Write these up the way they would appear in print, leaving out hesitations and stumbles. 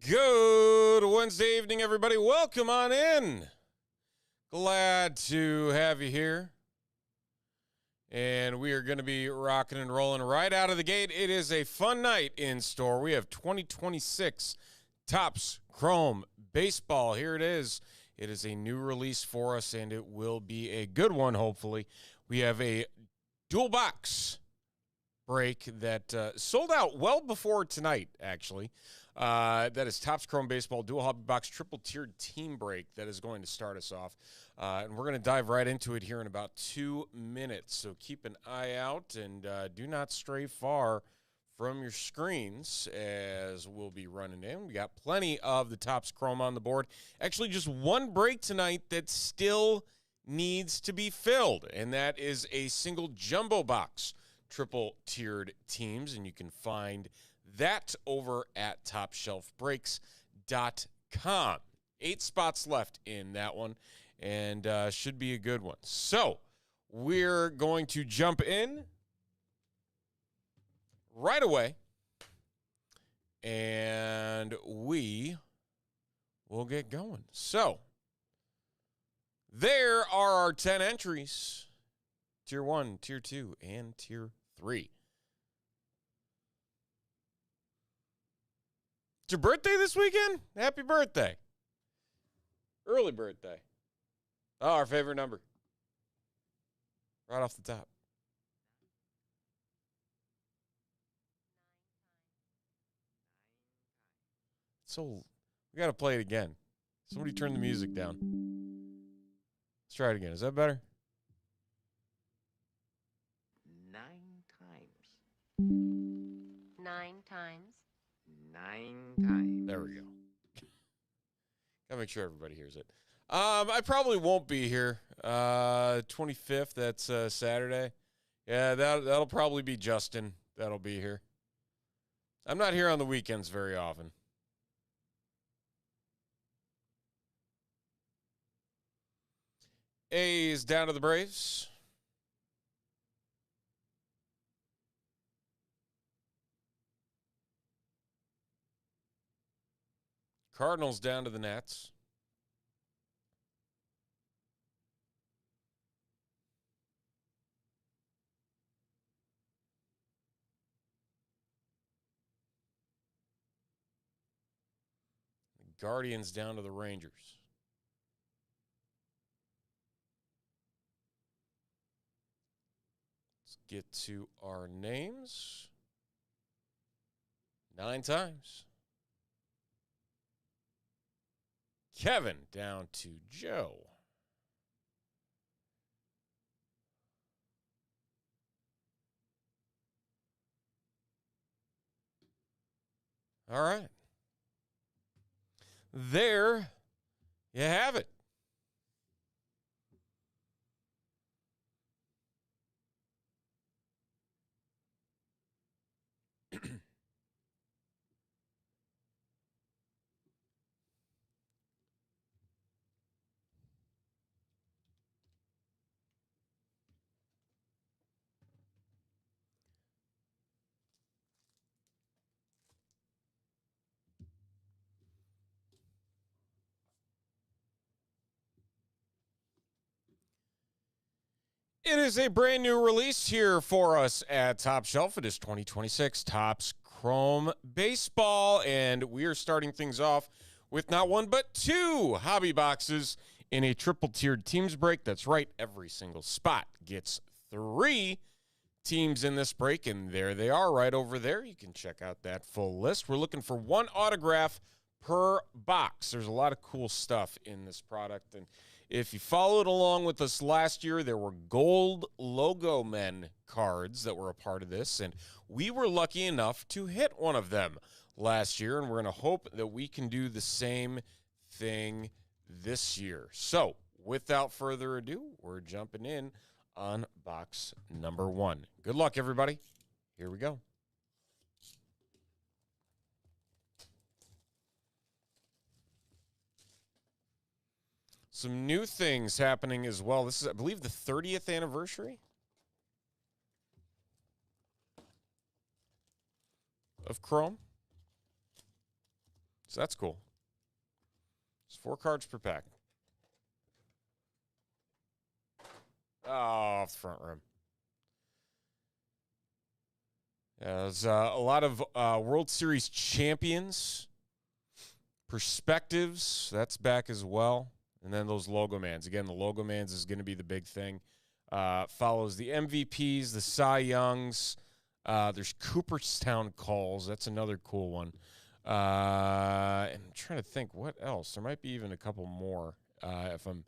Good Wednesday evening, everybody. Welcome on in. Glad to have you here. And we are going to be rocking and rolling right out of the gate. It is a fun night in store. We have 2026 Topps Chrome Baseball. Here it is. It is a new release for us, and it will be a good one, hopefully. We have a dual box break that sold out well before tonight, actually. That is Topps Chrome Baseball Dual Hobby Box Triple Tiered Team Break that is going to start us off. And we're going to dive right into it here in about 2 minutes. So keep an eye out and do not stray far from your screens as we'll be running in. We got plenty of the Topps Chrome on the board. Actually, just one break tonight that still needs to be filled, and that is a single jumbo box triple tiered teams, and you can find that over at topshelfbreaks.com. 8 spots left in that one, and should be a good one. So we're going to jump in right away, and we will get going. So there are our 10 entries. Tier 1, Tier 2, and Tier 3. It's your birthday this weekend? Happy birthday. Early birthday. Oh, our favorite number. Right off the top. So, we got to play it again. Somebody turn the music down. Let's try it again. Is that better? 9 times. 9 times. There we go. Gotta make sure everybody hears it. I probably won't be here. 25th, that's Saturday. Yeah, that'll probably be Justin. That'll be here. I'm not here on the weekends very often. A's down to the Braves. Cardinals down to the Nats. The Guardians down to the Rangers. Let's get to our names. 9 times. Kevin down to Joe. All right. There you have it. It is a brand new release here for us at Top Shelf. It is 2026 Topps Chrome Baseball, and we are starting things off with not one but 2 hobby boxes in a triple tiered teams break. That's right, every single spot gets 3 teams in this break, and there they are right over there. You can check out that full list. We're looking for 1 autograph per box. There's a lot of cool stuff in this product, and if you followed along with us last year, there were gold logo men cards that were a part of this, and we were lucky enough to hit one of them last year, and we're going to hope that we can do the same thing this year. So, without further ado, we're jumping in on box number 1. Good luck, everybody. Here we go. Some new things happening as well. This is, I believe, the 30th anniversary of Chrome. So that's cool. It's 4 cards per pack. Oh, off the front rim. Yeah, there's a lot of World Series champions. Perspectives, that's back as well. And then those logo mans. Again, the logo mans is going to be the big thing. Follows the MVPs, the Cy Youngs. There's Cooperstown calls. That's another cool one. And I'm trying to think what else. There might be even a couple more. If I'm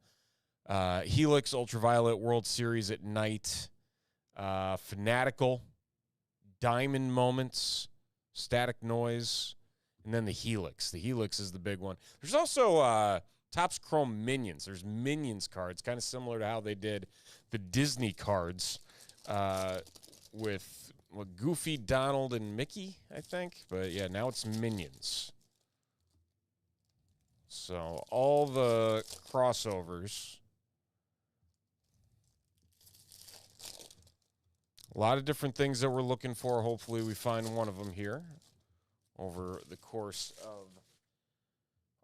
Helix Ultraviolet World Series at night. Fanatical. Diamond Moments. Static Noise. And then the Helix. The Helix is the big one. There's also Topps Chrome Minions. There's Minions cards, kind of similar to how they did the Disney cards with Goofy, Donald, and Mickey, I think. But, yeah, now it's Minions. So all the crossovers. A lot of different things that we're looking for. Hopefully we find one of them here over the course of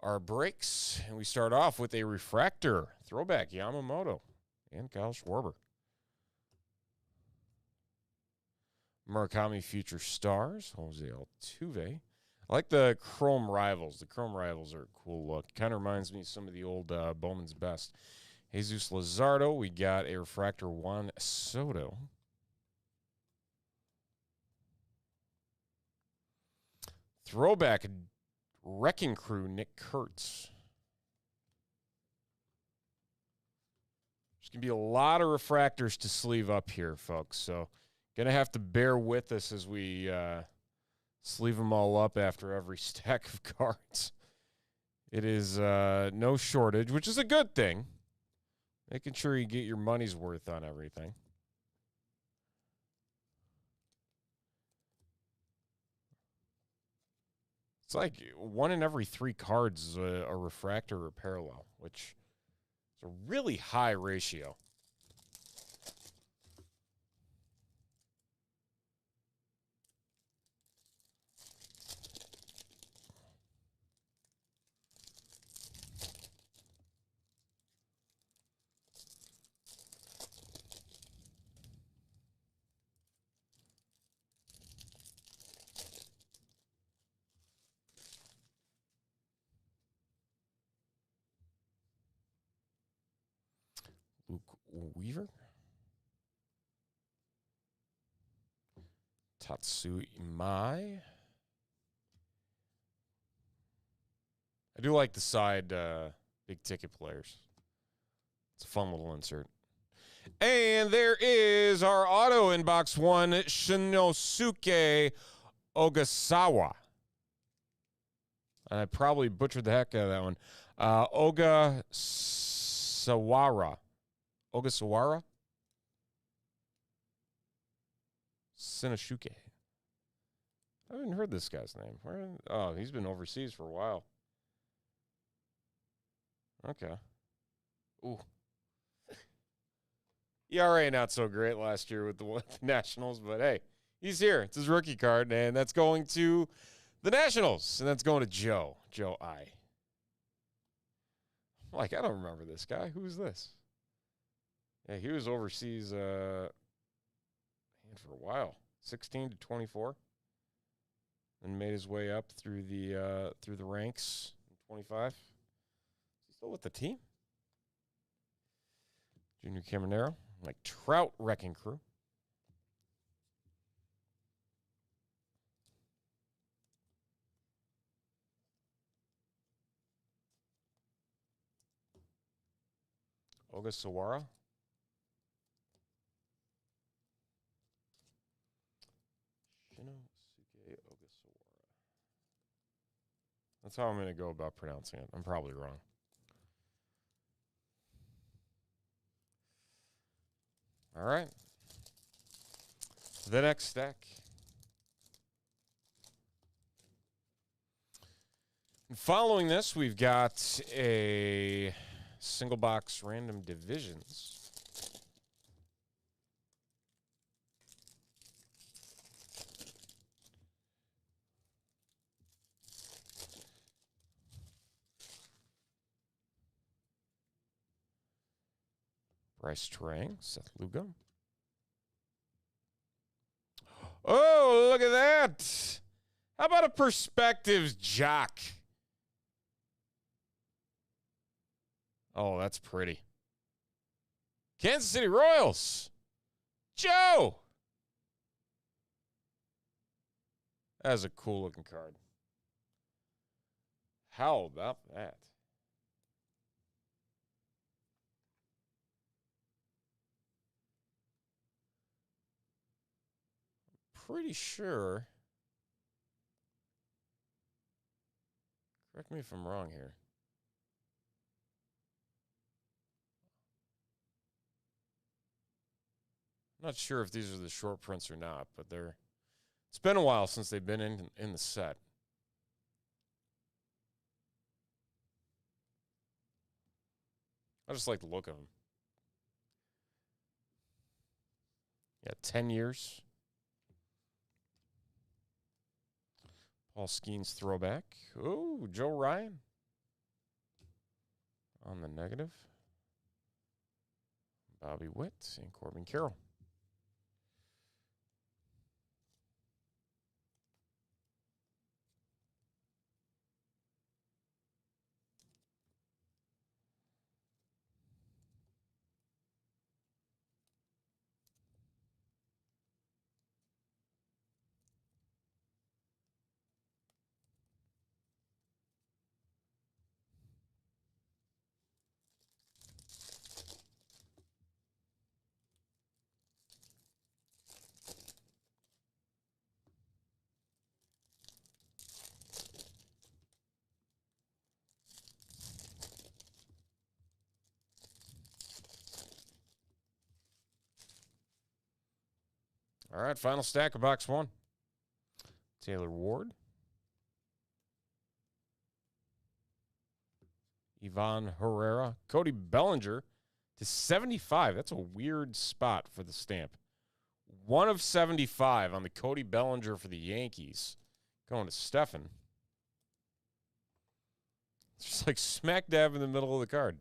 our breaks. And we start off with a refractor. Throwback Yamamoto and Kyle Schwarber. Murakami Future Stars. Jose Altuve. I like the Chrome Rivals. The Chrome Rivals are a cool look. Kind of reminds me of some of the old Bowman's Best. Jesus Luzardo. We got a refractor Juan Soto. Throwback Wrecking Crew Nick Kurtz. There's going to be a lot of refractors to sleeve up here, folks. So going to have to bear with us as we sleeve them all up after every stack of cards. It is no shortage, which is a good thing. Making sure you get your money's worth on everything. It's like 1 in every 3 cards is a refractor or parallel, which is a really high ratio. Luke Weaver. Tatsu Imai. I do like the side big ticket players. It's a fun little insert. And there is our auto in box 1, Shinosuke Ogasawa. And I probably butchered the heck out of that one. Ogasawara. Ogasawara? Shinosuke. I haven't heard this guy's name. Oh, he's been overseas for a while. Okay. Ooh. ERA not so great last year with the Nationals, but hey, he's here. It's his rookie card, and that's going to the Nationals, and that's going to Joe I. Like, I don't remember this guy. Who's this? Yeah, he was overseas for a while, 16 to 24, and made his way up through the ranks in 25. Is he still with the team? Junior Caminero, like Trout Wrecking Crew. Ogasawara. Shinosuke Ogasawara. That's how I'm going to go about pronouncing it. I'm probably wrong. All right. The next stack. And following this, we've got a single box random divisions. Bryce Trang, Seth Lugo. Oh, look at that. How about a Perspectives Jock? Oh, that's pretty. Kansas City Royals. Joe. That's a cool looking card. How about that? Pretty sure. Correct me if I'm wrong here. I'm not sure if these are the short prints or not, but they're. It's been a while since they've been in the set. I just like the look of them. Yeah, 10 years. Paul Skeens throwback. Oh, Joe Ryan. On the negative. Bobby Witt and Corbin Carroll. All right, final stack of box one. Taylor Ward. Ivan Herrera. Cody Bellinger to 75. That's a weird spot for the stamp. 1 of 75 on the Cody Bellinger for the Yankees. Going to Stefan. It's just like smack dab in the middle of the card.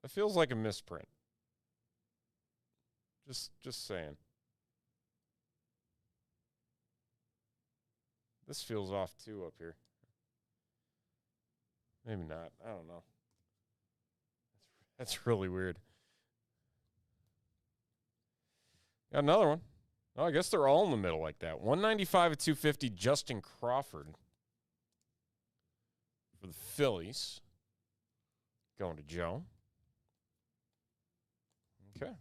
That feels like a misprint. Just saying. This feels off too up here. Maybe not. I don't know. That's really weird. Got another one. Oh, I guess they're all in the middle like that. 195 at 250, Justin Crawford for the Phillies. Going to Joe. Okay.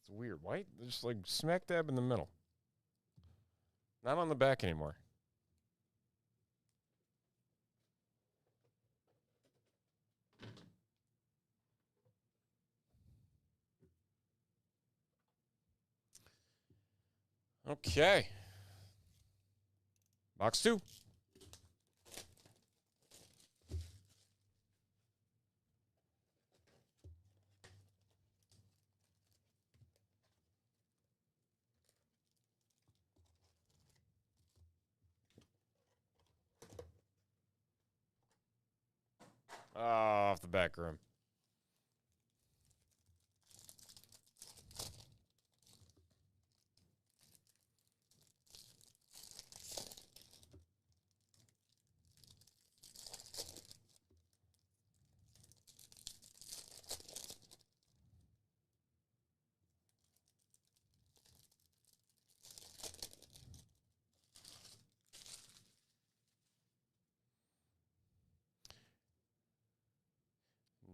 It's weird. White, just like smack dab in the middle. Not on the back anymore. Okay. Box two. Oh, off the back room.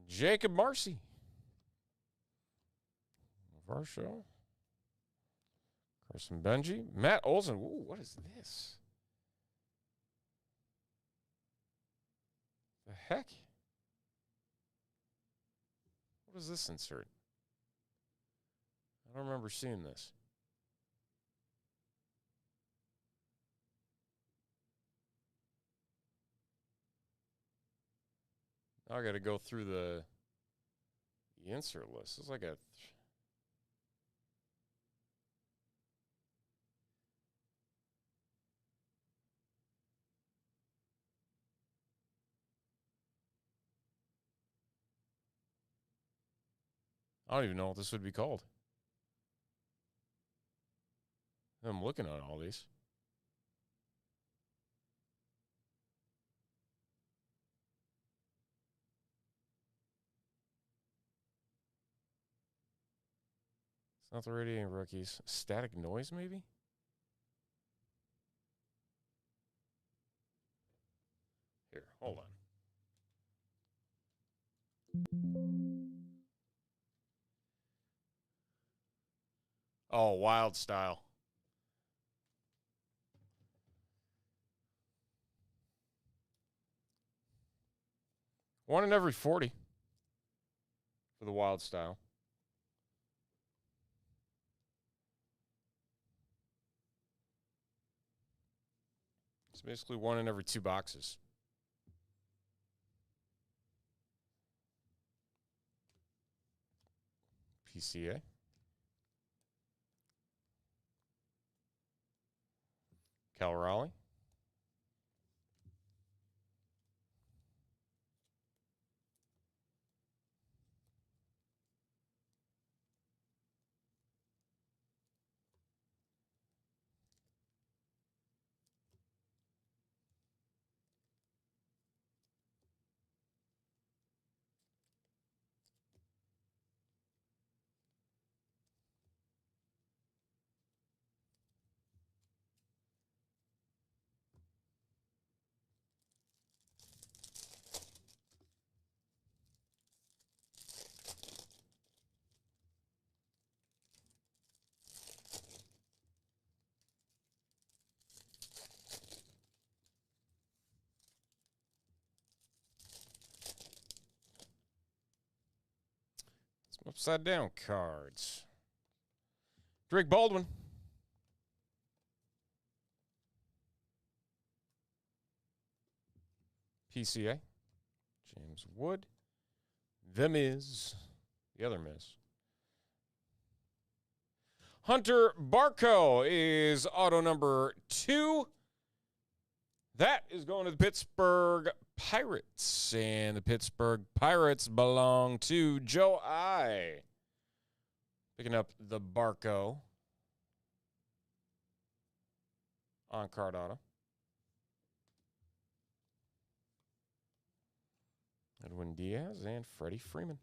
Jacob Marcy. Varsho. Carson Benji. Matt Olson. Ooh, what is this? The heck? What is this insert? I don't remember seeing this. Now I got to go through the insert list. It's like a... I don't even know what this would be called. I'm looking at all these. It's not the radiating rookies. Static noise, maybe? Here, hold on. Oh, wild style. One in every 40 for the wild style. It's basically one in every 2 boxes. PCA. Cal Raleigh. Some upside down cards. Drake Baldwin. PCA. James Wood. The Miz. The other Miz. Hunter Barco is auto number 2. That is going to the Pittsburgh Pirates. And the Pittsburgh Pirates belong to Joe I. Picking up the Barco on card auto. Edwin Diaz and Freddie Freeman.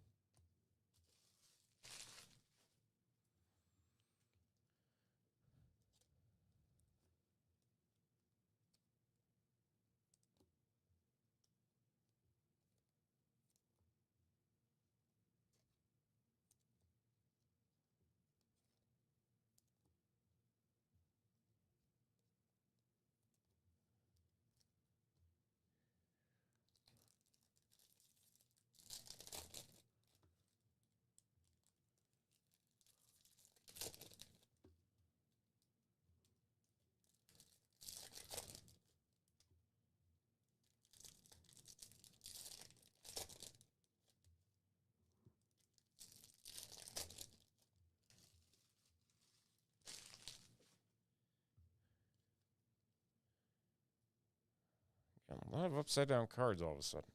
A lot of upside down cards all of a sudden.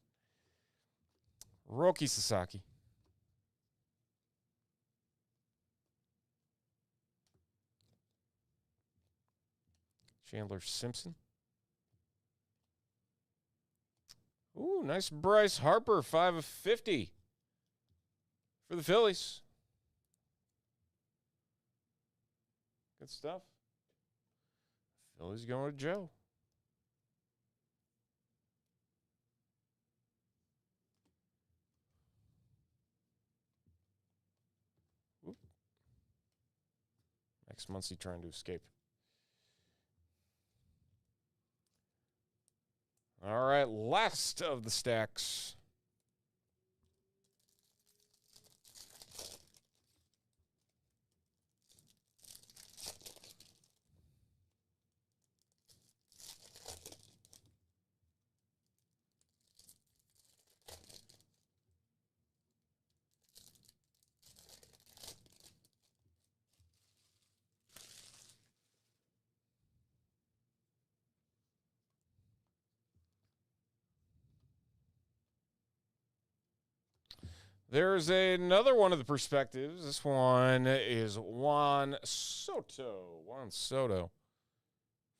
Roki Sasaki. Chandler Simpson. Ooh, nice Bryce Harper, 5 of 50 for the Phillies. Good stuff. Phillies going with Joe. Oop. Max Muncy trying to escape. All right, last of the stacks. There's another one of the perspectives. This one is Juan Soto. Juan Soto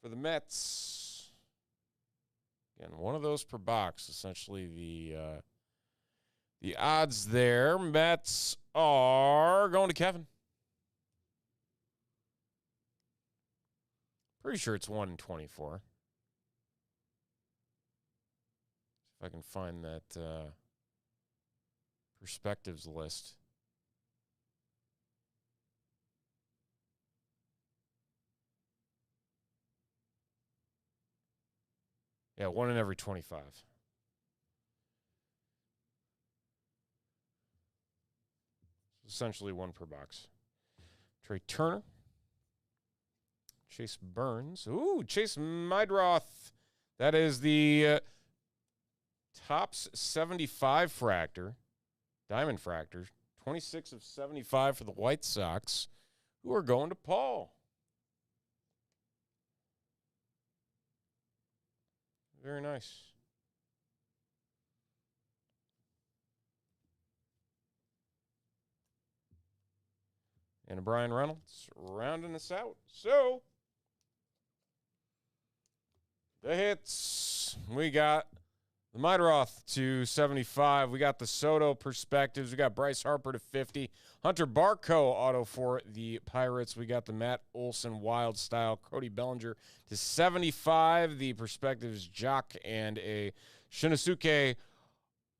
for the Mets. Again, one of those per box. Essentially, the odds there. Mets are going to Kevin. Pretty sure it's 1 in 24. If I can find that perspectives list. Yeah, 1 in every 25. Essentially 1 per box. Trey Turner. Chase Burns. Ooh, Chase Meidroth. That is the Topps 75 fractor. Diamond fractor. 26 of 75 for the White Sox, who are going to Paul. Very nice. And a Brian Reynolds rounding us out. So, the hits. We got the Meidroth to 75. We got the Soto perspectives. We got Bryce Harper to 50. Hunter Barco auto for the Pirates. We got the Matt Olson Wild Style. Cody Bellinger to 75. The perspectives Jock and a Shinosuke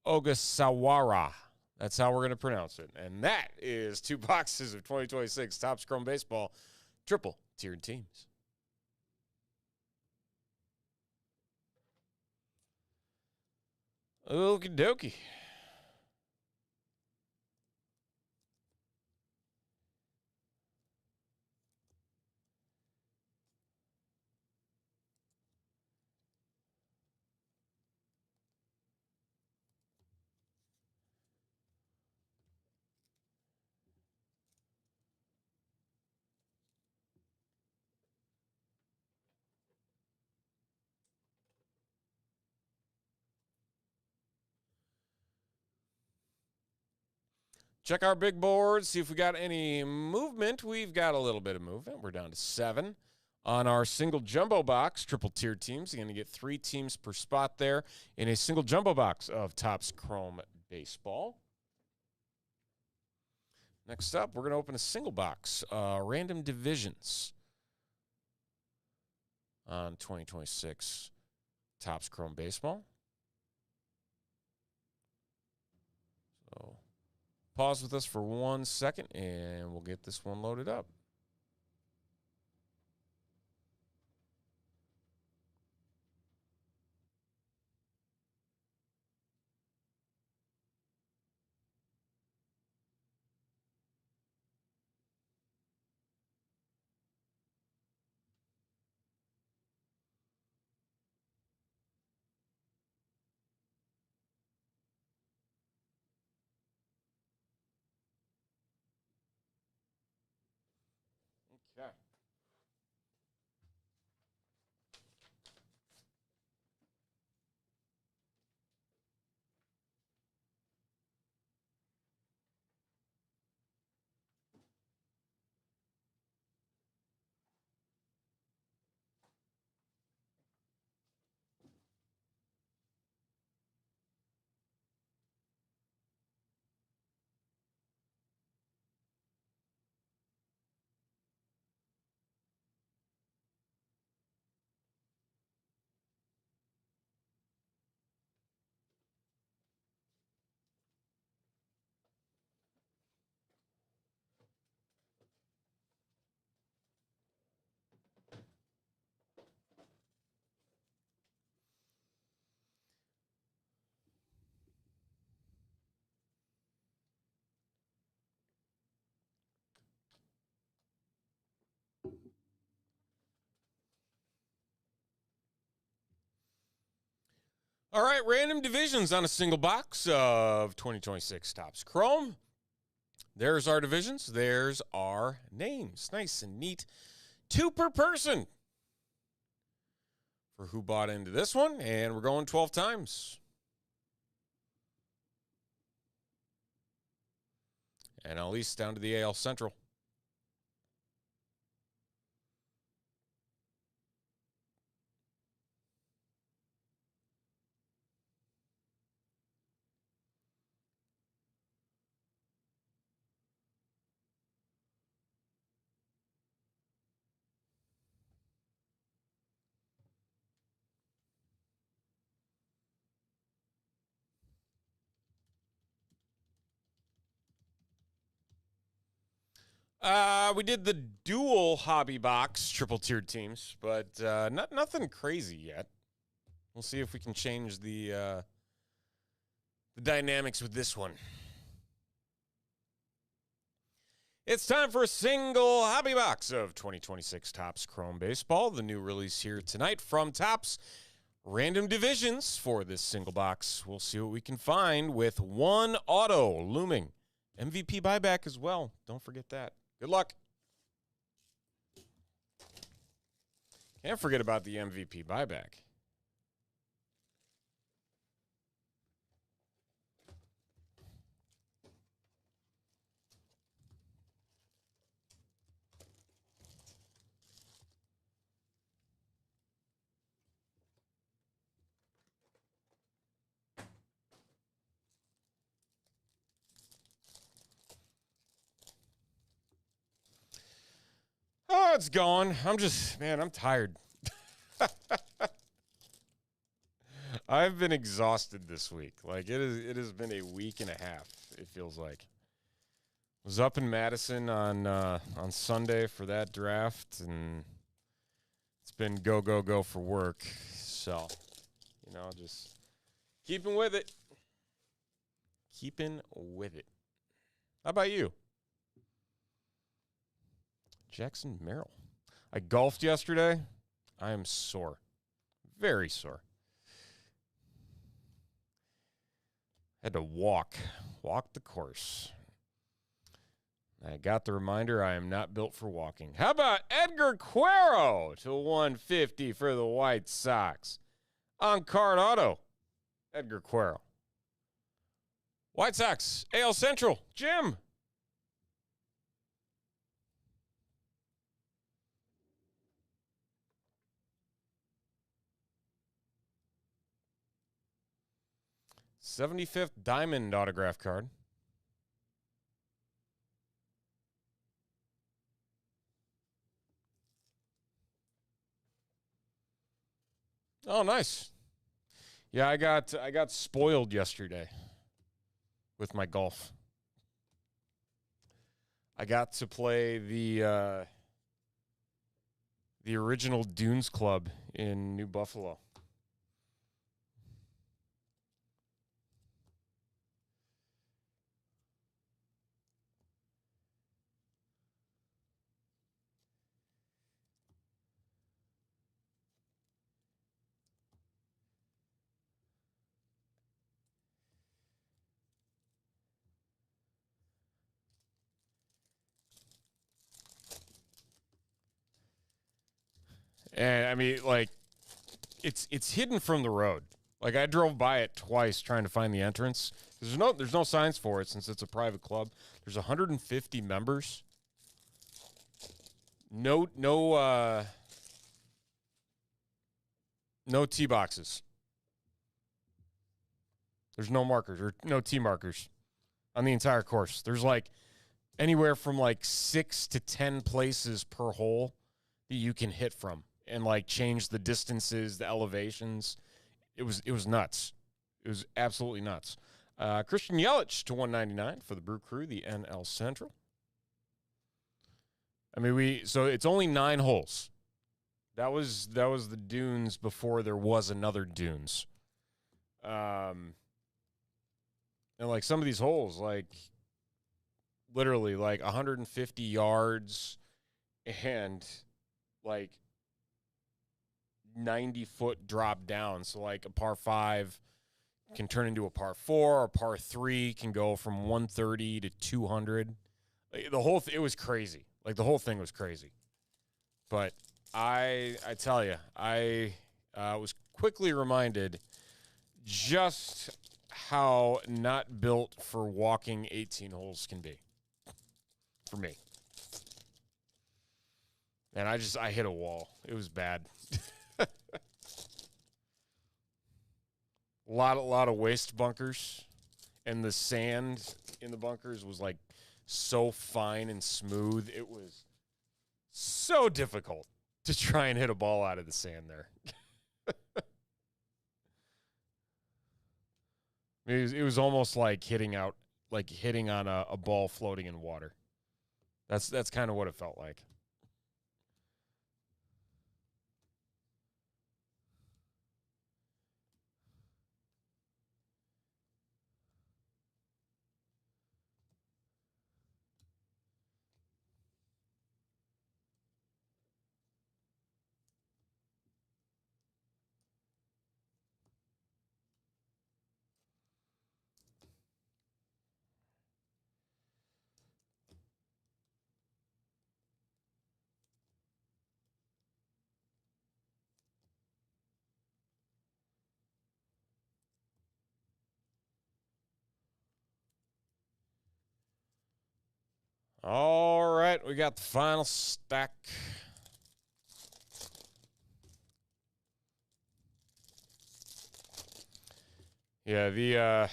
Ogasawara. That's how we're going to pronounce it. And that is 2 boxes of 2026 Topps Chrome Baseball triple tiered teams. Okie dokie. Check our big board, see if we got any movement. We've got a little bit of movement. We're down to 7 on our single jumbo box. Triple tier teams. You're going to get 3 teams per spot there in a single jumbo box of Topps Chrome Baseball. Next up, we're going to open a single box, random divisions on 2026 Topps Chrome Baseball. So pause with us for 1 second, and we'll get this one loaded up. Okay. All right, random divisions on a single box of 2026 Topps Chrome. There's our divisions. There's our names. Nice and neat. 2 per person for who bought into this one. And we're going 12 times. NL East down to the AL Central. We did the dual hobby box triple tiered teams, but nothing crazy yet. We'll see if we can change the dynamics with this one. It's time for a single hobby box of 2026 Topps Chrome Baseball. The new release here tonight from Topps. Random divisions for this single box. We'll see what we can find with one auto looming. MVP buyback as well. Don't forget that. Good luck. Can't forget about the MVP buyback. Oh, it's gone. I'm tired. I've been exhausted this week. Like it has been a week and a half, it feels like. Was up in Madison on Sunday for that draft, and it's been go for work. So, just keeping with it. Keeping with it. How about you? Jackson Merrill. I golfed yesterday. I am sore. Very sore. Had to walk the course. I got the reminder I am not built for walking. How about Edgar Quero to 150 for the White Sox? On card auto, Edgar Quero. White Sox, AL Central, Jim. '75th Diamond autograph card. Oh, nice. Yeah, I got spoiled yesterday with my golf. I got to play the original Dunes Club in New Buffalo. And I mean, like, it's hidden from the road. Like, I drove by it twice trying to find the entrance. There's no signs for it since it's a private club. There's 150 members. No tee boxes. There's no markers or no tee markers on the entire course. There's like anywhere from like 6 to 10 places per hole that you can hit from and like change the distances, the elevations. It was nuts. It was absolutely nuts. Christian Yelich to 199 for the Brew Crew, the NL Central. I mean, so it's only 9 holes. That was the Dunes before there was another Dunes. And like some of these holes, like literally like 150 yards and like 90-foot drop down. So like a par 5 can turn into a par 4, or par 3 can go from 130 to 200. It was crazy. Like the whole thing was crazy. But I tell you, I was quickly reminded just how not built for walking 18 holes can be. for me. And I hit a wall. It was bad. A lot of waste bunkers. And the sand in the bunkers was like so fine and smooth. It was so difficult to try and hit a ball out of the sand there. It was almost like hitting on a ball floating in water. That's kind of what it felt like. All right, we got the final stack. Yeah, the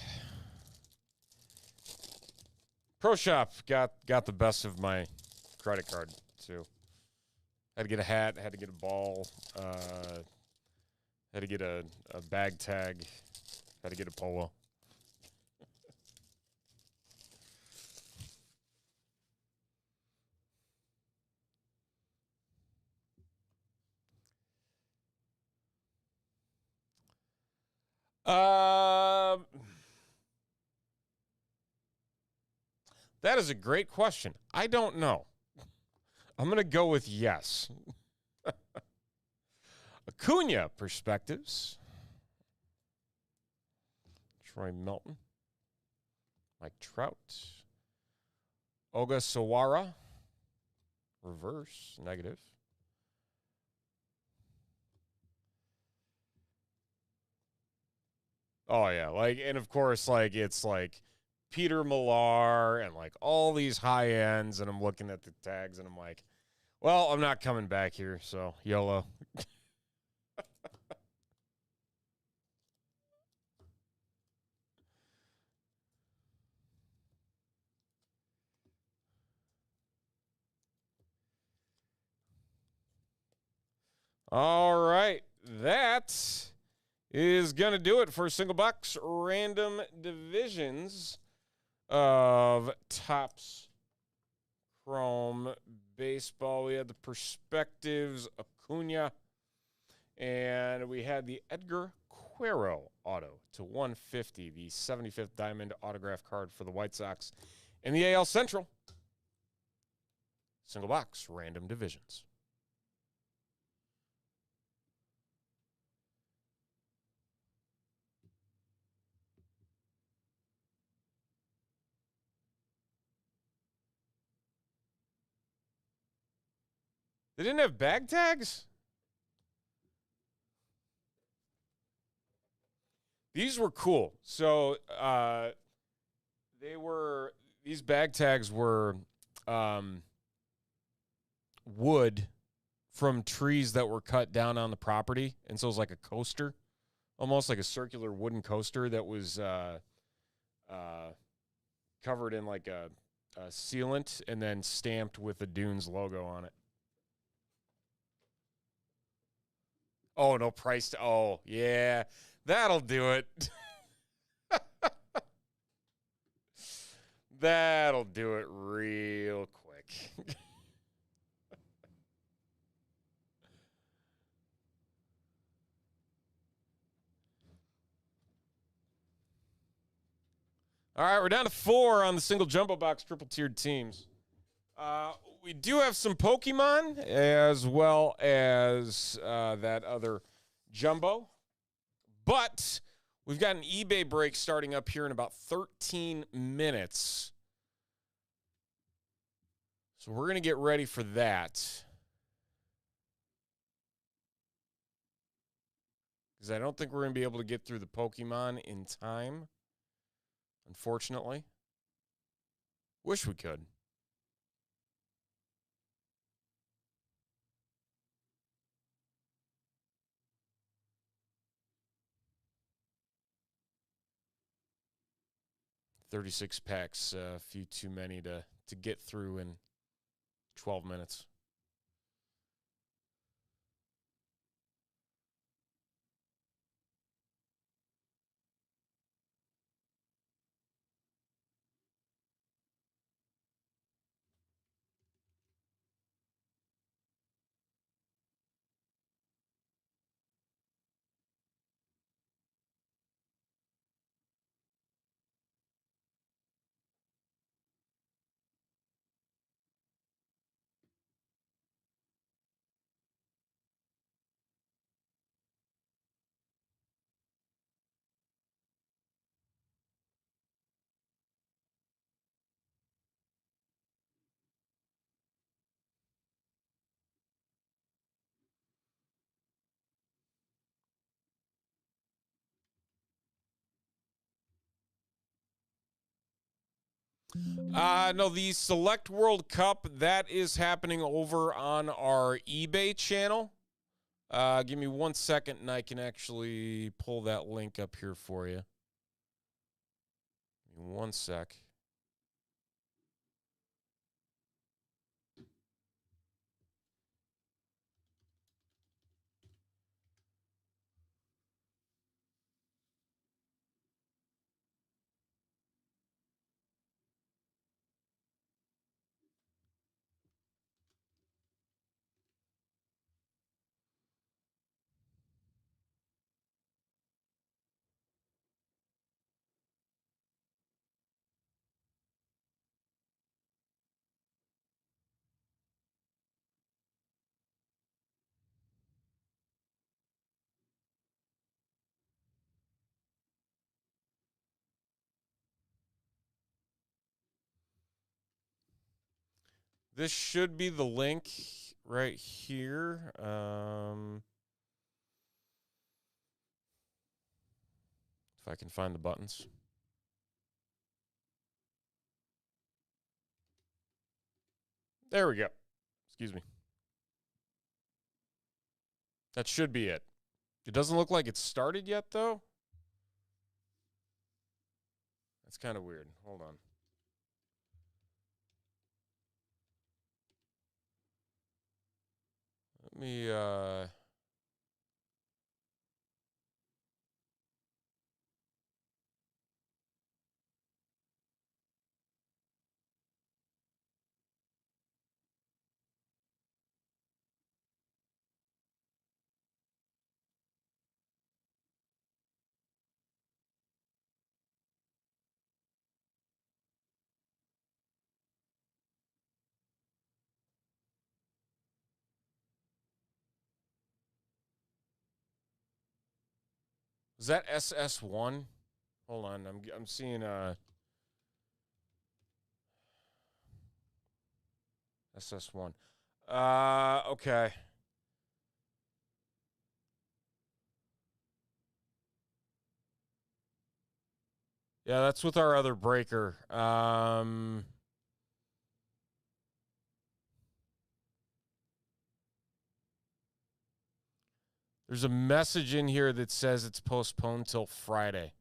Pro Shop got the best of my credit card too. Had to get a hat, had to get a ball, had to get a bag tag, had to get a polo. That is a great question. I don't know. I'm going to go with yes. Acuna perspectives. Troy Melton. Mike Trout. Ogasawara. Reverse. Negative. Oh, yeah. And of course, it's Peter Millar and all these high ends, and I'm looking at the tags and I'm like, well, I'm not coming back here, so YOLO. All right, that is going to do it for Single Box Random Divisions of Topps Chrome Baseball. We had the Perspectives Acuna, and we had the Edgar Quero auto to 150, the 75th Diamond autograph card for the White Sox in the AL Central. Single Box Random Divisions. They didn't have bag tags? These were cool. So these bag tags were wood from trees that were cut down on the property. And so it was like a coaster, almost like a circular wooden coaster that was covered in a sealant and then stamped with the Dunes logo on it. Oh, no price. Oh, yeah. That'll do it. That'll do it real quick. All right, we're down to 4 on the single jumbo box triple tiered teams. We do have some Pokemon as well as that other jumbo. But we've got an eBay break starting up here in about 13 minutes. So we're going to get ready for that. Because I don't think we're going to be able to get through the Pokemon in time, unfortunately. Wish we could. 36 packs, a few too many to get through in 12 minutes. No, the Select World Cup, that is happening over on our eBay channel. Give me 1 second and I can actually pull that link up here for you. Give me 1 sec. This should be the link right here. If I can find the buttons. There we go. Excuse me. That should be it. It doesn't look like it's started yet, though. That's kind of weird. Hold on. Let me, is that SS1? Hold on. I'm seeing, SS1. Okay. Yeah, that's with our other breaker. There's a message in here that says it's postponed till Friday.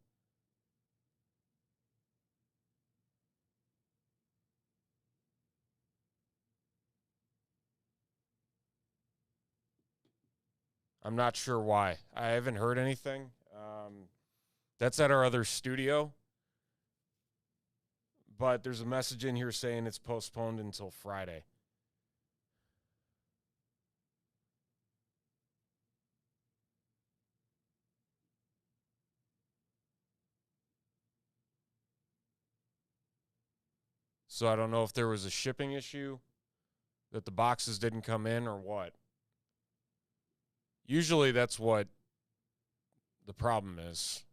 I'm not sure why. I haven't heard anything. That's at our other studio. But there's a message in here saying it's postponed until Friday. So I don't know if there was a shipping issue, that the boxes didn't come in, or what. Usually that's what the problem is.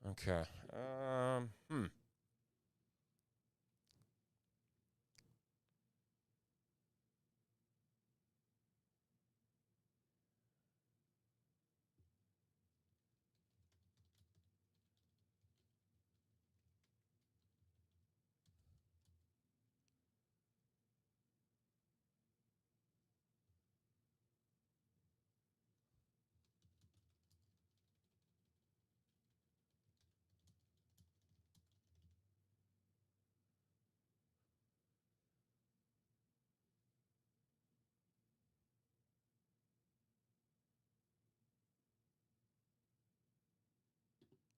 Okay. Hmm.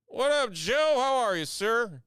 What up, Joe? How are you, sir?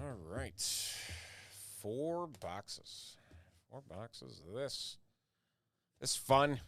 All right. 4 boxes. 4 boxes of this. It's fun.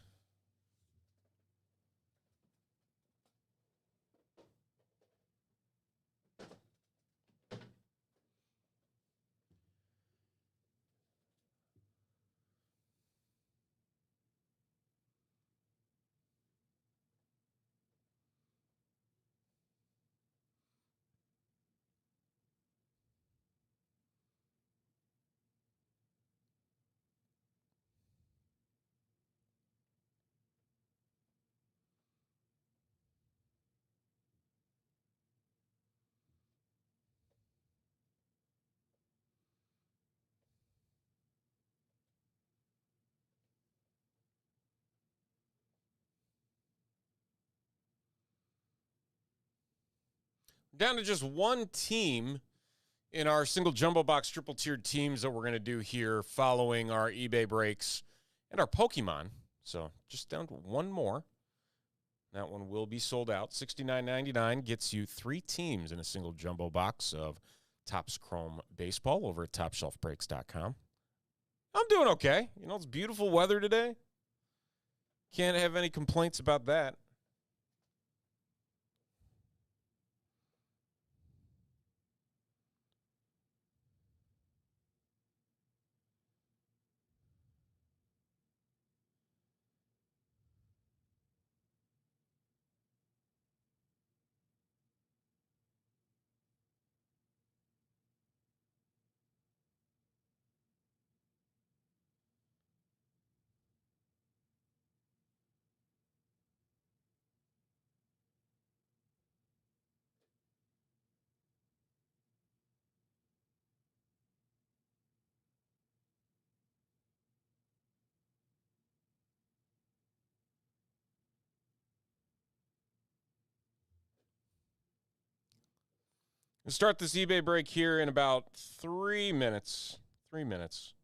Down to just one team in our single jumbo box triple tiered teams that we're going to do here following our eBay breaks and our Pokemon. So just down to one more. That one will be sold out. $69.99 gets you 3 teams in a single jumbo box of Topps Chrome Baseball over at TopShelfBreaks.com. I'm doing okay. You know, it's beautiful weather today. Can't have any complaints about that. We'll start this eBay break here in about 3 minutes. 3 minutes.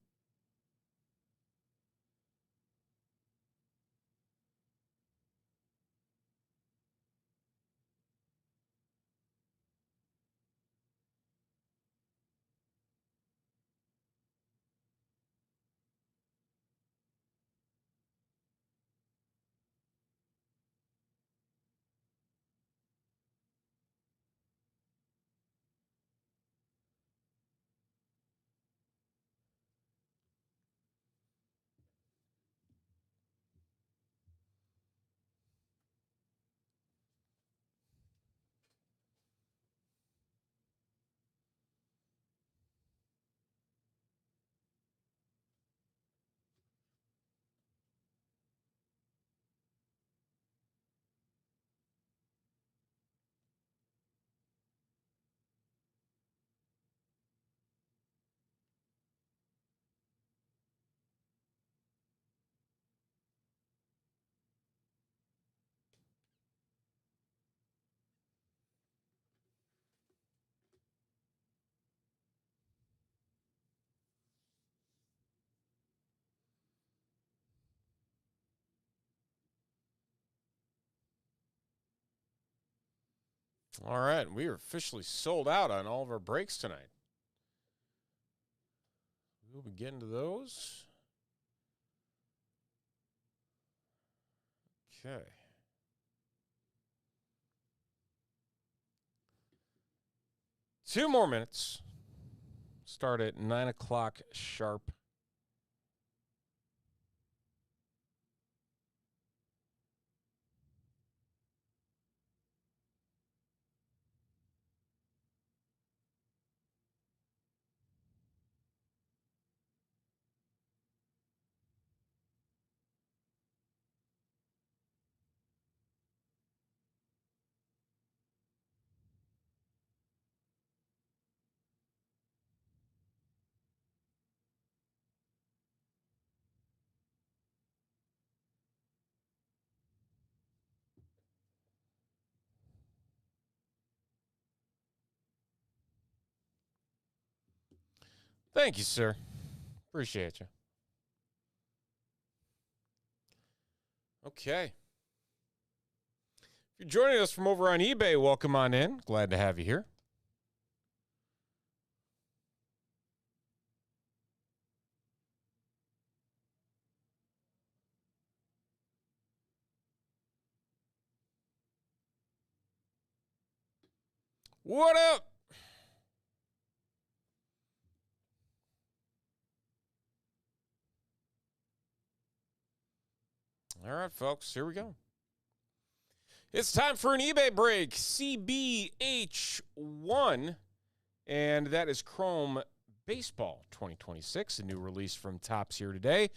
All right, we are officially sold out on all of our breaks tonight. We'll be getting to those. Okay. Two more minutes. Start at 9 o'clock sharp. Thank you, sir. Appreciate you. Okay. If you're joining us from over on eBay, welcome on in. Glad to have you here. What up? All right, folks, here we go. It's time for an eBay break. CBH1, and that is Chrome Baseball 2026, a new release from Topps here today.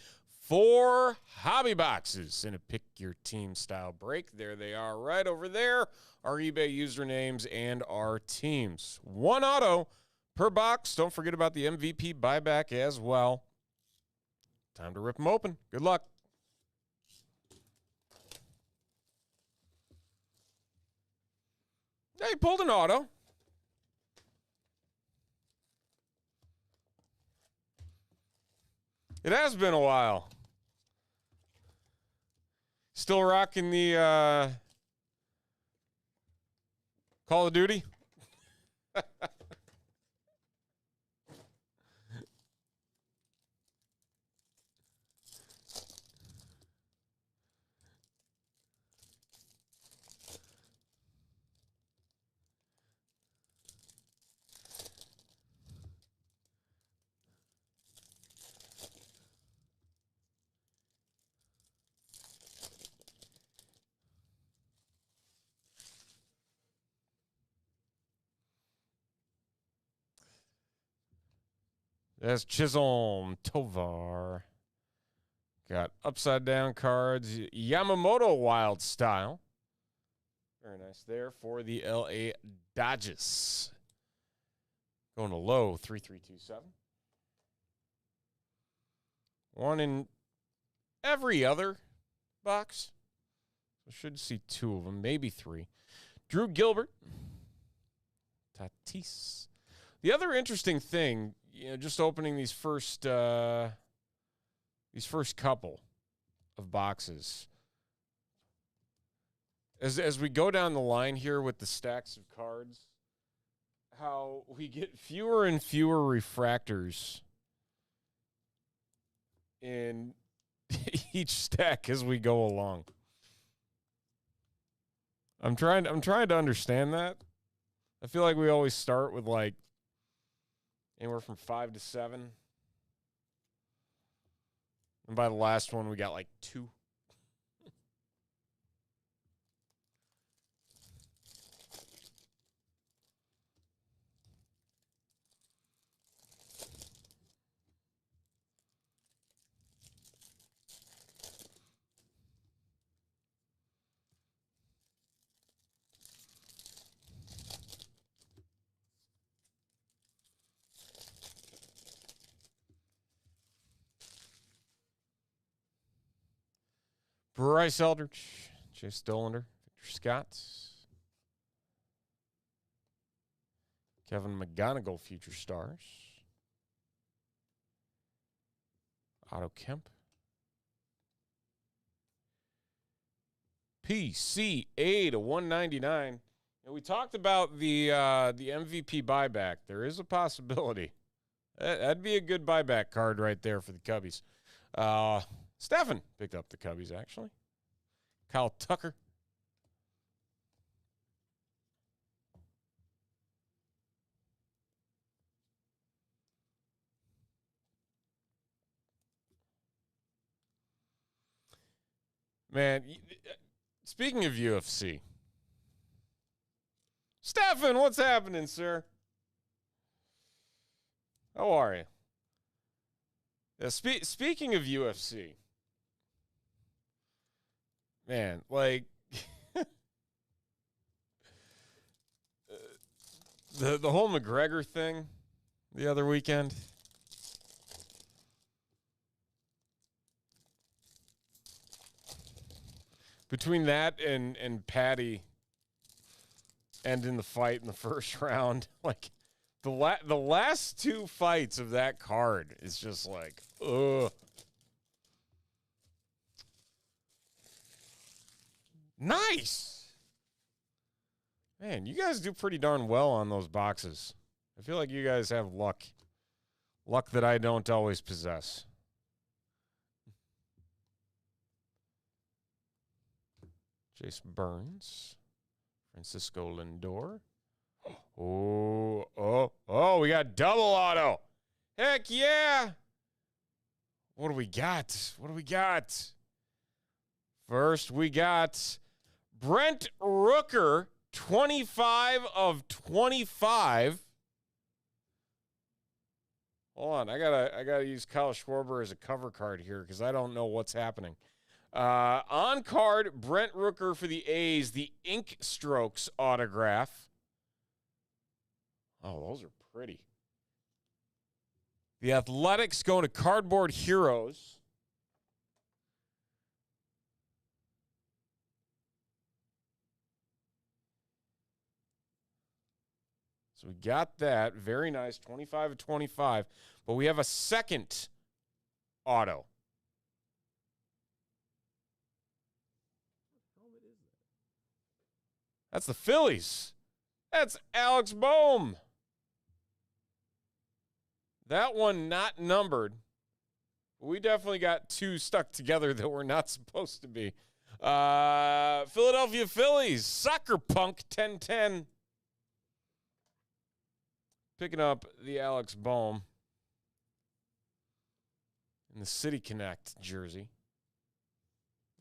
4 hobby boxes in a pick your team style break. There they are right over there. Our eBay usernames and our teams. 1 auto per box. Don't forget about the MVP buyback as well. Time to rip them open. Good luck. Hey, he pulled an auto. It has been a while. Still rocking the Call of Duty? That's Chisholm Tovar. Got upside down cards. Yamamoto Wild Style. Very nice there for the LA Dodgers. Going to low 3327. One in every other box. I should see 2 of them, maybe 3. Drew Gilbert. Tatis. The other interesting thing, just opening these first couple of boxes. As we go down the line here with the stacks of cards, how we get fewer and fewer refractors in each stack as we go along. I'm trying to understand that. I feel like we always start with like anywhere from 5 to 7. And by the last one, we got like 2. Bryce Eldridge, Chase Dollander, Victor Scott, Kevin McGonigal, Future Stars, Otto Kemp, PCA to 199. And we talked about the MVP buyback. There is a possibility. That'd be a good buyback card right there for the Cubbies. Stefan picked up the Cubbies, actually. Kyle Tucker. Man, speaking of UFC, Stefan, what's happening, sir? How are you? Yeah, speaking of UFC, man, like the whole McGregor thing the other weekend. Between that and Patty ending the fight in the first round, like The last two fights of that card is just like, ugh. Nice. Man, you guys do pretty darn well on those boxes. I feel like you guys have luck. Luck that I don't always possess. Jason Burns. Francisco Lindor. Oh, we got double auto. Heck yeah. What do we got? First, we got Brent Rooker, 25 of 25. Hold on, I gotta use Kyle Schwarber as a cover card here because I don't know what's happening. On card, Brent Rooker for the A's, the Ink Strokes autograph. Oh, those are pretty. The Athletics going to Cardboard Heroes. So we got that. Very nice. 25 of 25. But we have a second auto. That's the Phillies. That's Alex Bohm. That one not numbered. We definitely got two stuck together that were not supposed to be. Philadelphia Phillies. Soccer Punk 1010. Picking up the Alex Bohm in the City Connect jersey.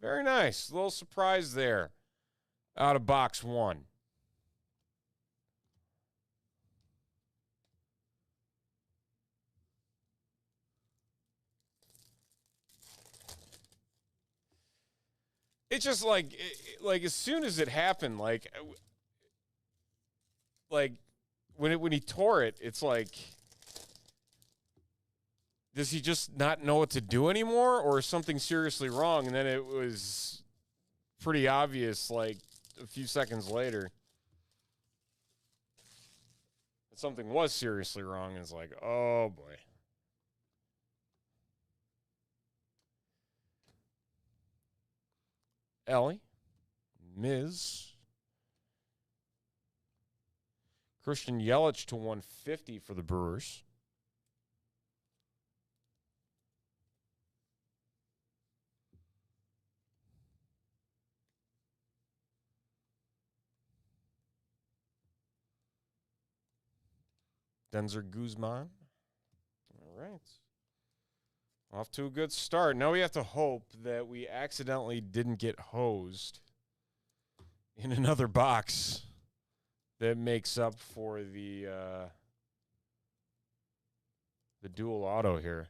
Very nice. A little surprise there out of box one. It's just like as soon as it happened, like when he tore it, it's like, does he just not know what to do anymore, or is something seriously wrong? And then it was pretty obvious, like a few seconds later, that something was seriously wrong. And it's like, oh boy. Ellie, Miz, Christian Yelich to 150 for the Brewers. Denzer Guzman. All right. Off to a good start. Now we have to hope that we accidentally didn't get hosed in another box that makes up for the dual auto here.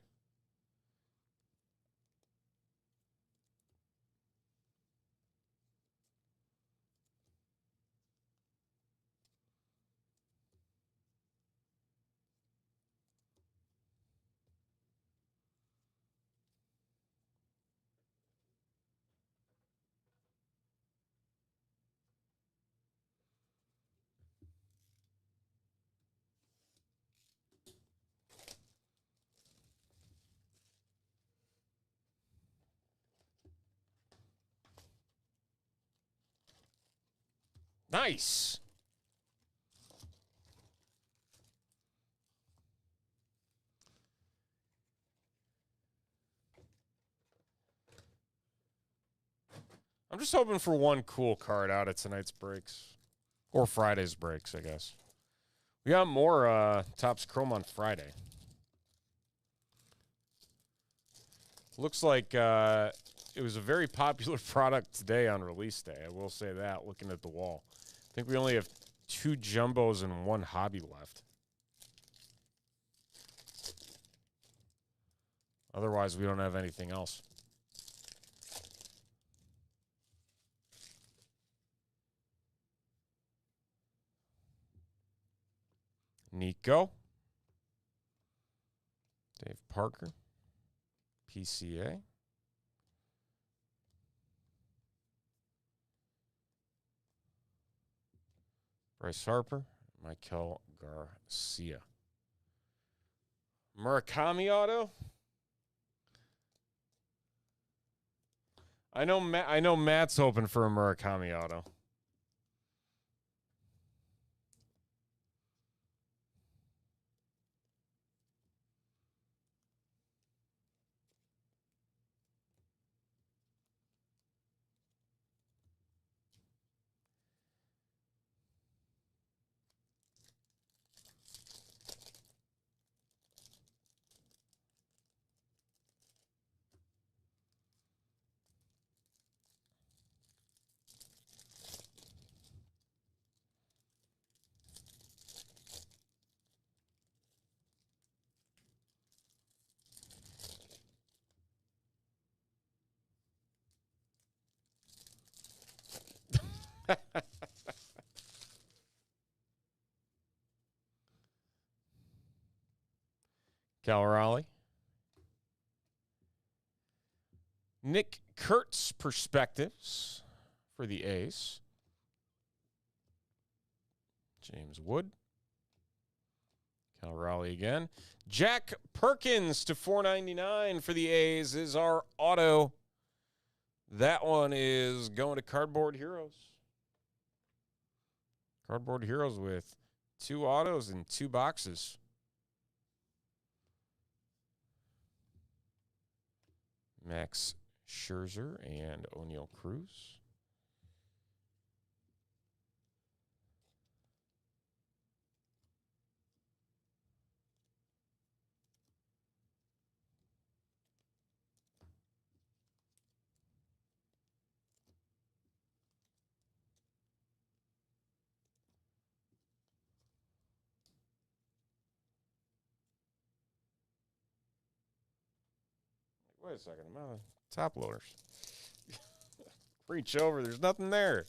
Nice. I'm just hoping for one cool card out of tonight's breaks. Or Friday's breaks, I guess. We got more Topps Chrome on Friday. Looks like it was a very popular product today on release day. I will say that, looking at the wall. I think we only have 2 jumbos and 1 hobby left. Otherwise, we don't have anything else. Nico. Dave Parker. PCA. Bryce Harper. Michael Garcia. Murakami auto. I know Matt's hoping for a Murakami auto. Cal Raleigh. Nick Kurtz perspectives for the A's. James Wood. Cal Raleigh again. Jack Perkins to $4.99 for the A's is our auto. That one is going to Cardboard Heroes. Cardboard Heroes with 2 autos and 2 boxes. Max Scherzer and O'Neal Cruz. Wait a second, I'm out of top loaders. Reach over, there's nothing there.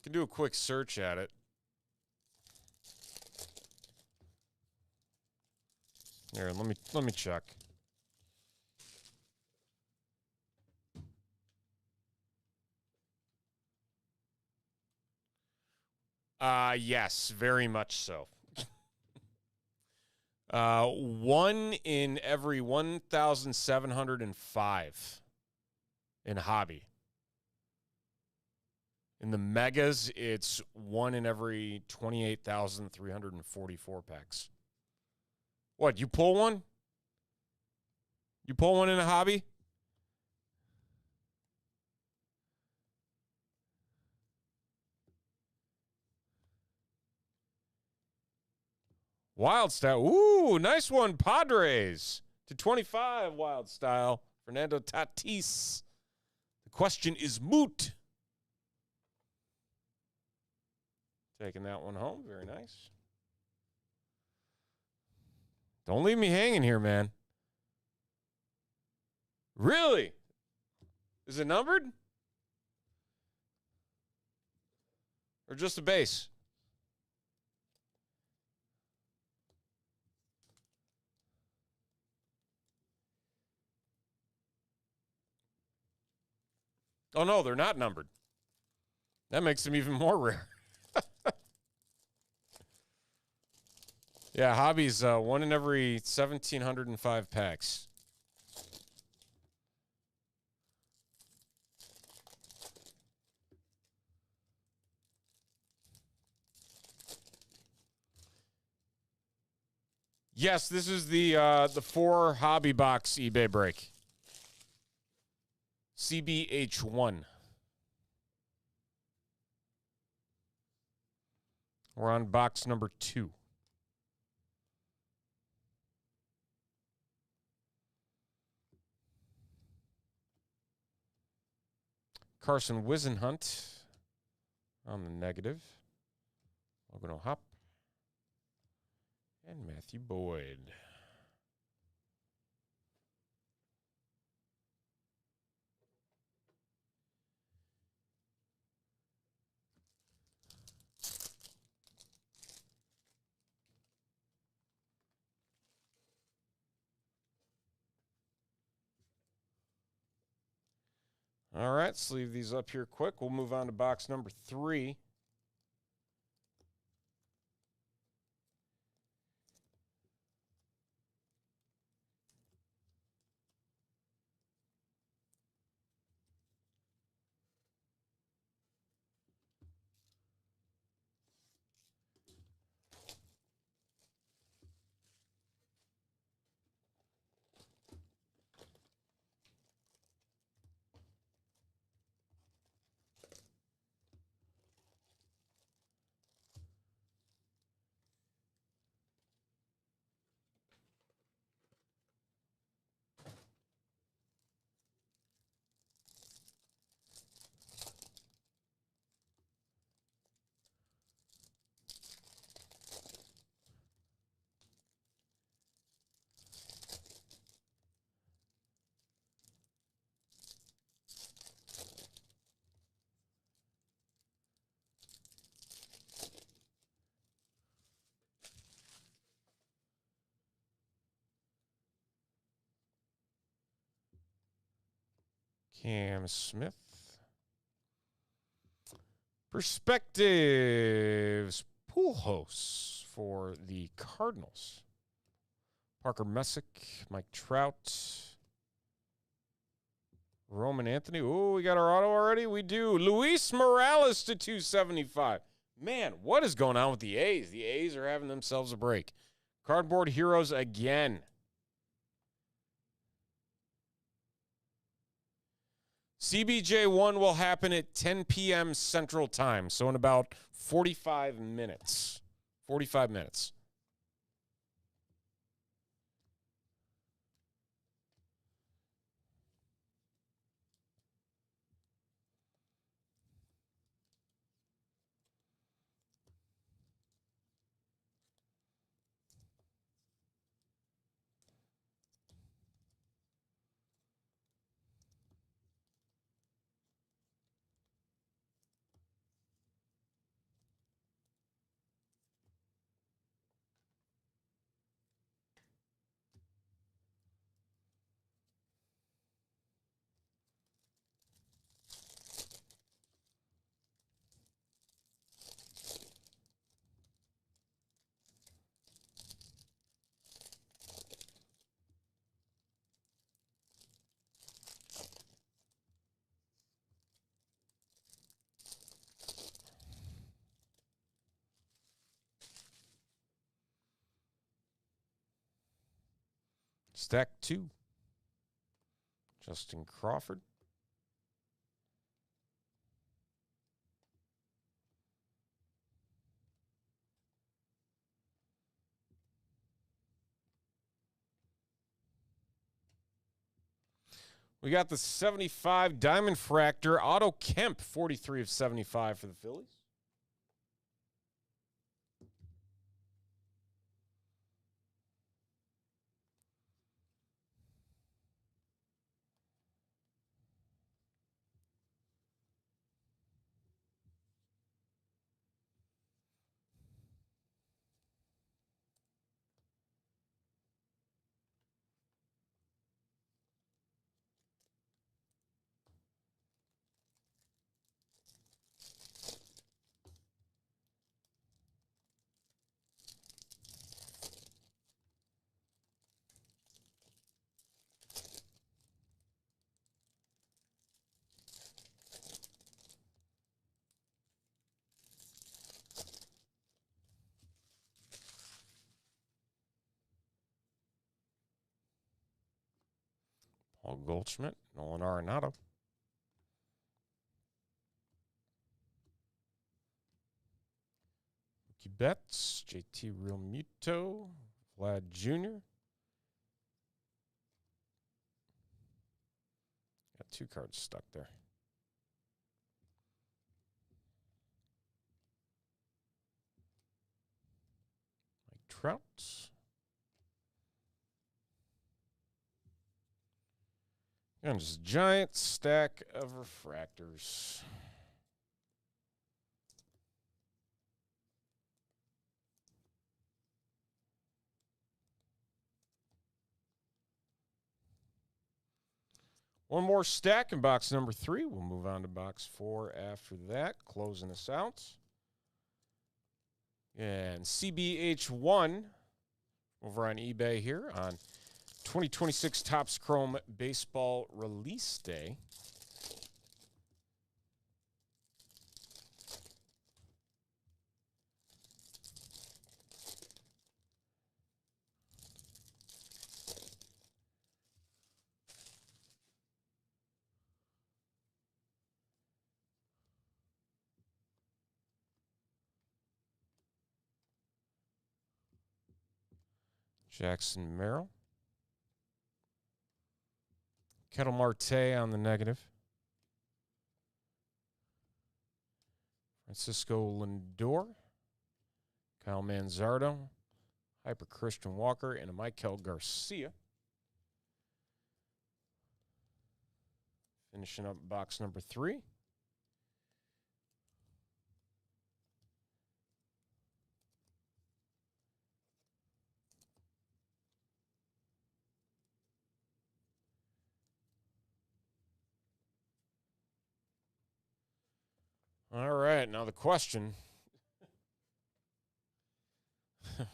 Can do a quick search at it. Here, let me check. Yes, very much so. 1 in every 1,705 in hobby. In the megas, it's 1 in every 28,344 packs. What, you pull one? You pull one in a hobby? Wild Style. Ooh, nice one, Padres. To 25, Wild Style. Fernando Tatis. The question is moot. Taking that one home. Very nice. Don't leave me hanging here, man. Really? Is it numbered? Or just a base? Oh, no, they're not numbered. That makes them even more rare. Yeah, hobbies, 1 in every 1,705 packs. Yes, this is the 4 hobby box eBay break. CBH1. We're on box number 2. Carson Wisenhunt on the negative. Logan O'Hop. And Matthew Boyd. All right, let's leave these up here quick. We'll move on to box number 3. Cam Smith. Perspectives. Pujols for the Cardinals. Parker Messick, Mike Trout. Roman Anthony. Oh, we got our auto already? We do. Luis Morales to 275. Man, what is going on with the A's? The A's are having themselves a break. Cardboard Heroes again. CBJ1 will happen at 10 p.m. Central Time, so in about 45 minutes. 45 minutes. Stack 2. Justin Crawford. We got the 75 Diamond Fractor. Otto Kemp, 43 of 75 for the Phillies. Paul Goldschmidt, Nolan Arenado. Mookie Betts, JT Realmuto, Vlad Jr. Got 2 cards stuck there. Trout. And just a giant stack of refractors. One more stack in box number 3. We'll move on to box 4 after that, closing us out. And CBH1 over on eBay here on 2026 Topps Chrome Baseball Release Day. Jackson Merrill. Ketel Marte on the negative. Francisco Lindor. Kyle Manzardo. Hyper Christian Walker. And a Michael Garcia. Finishing up box number 3. All right, now the question.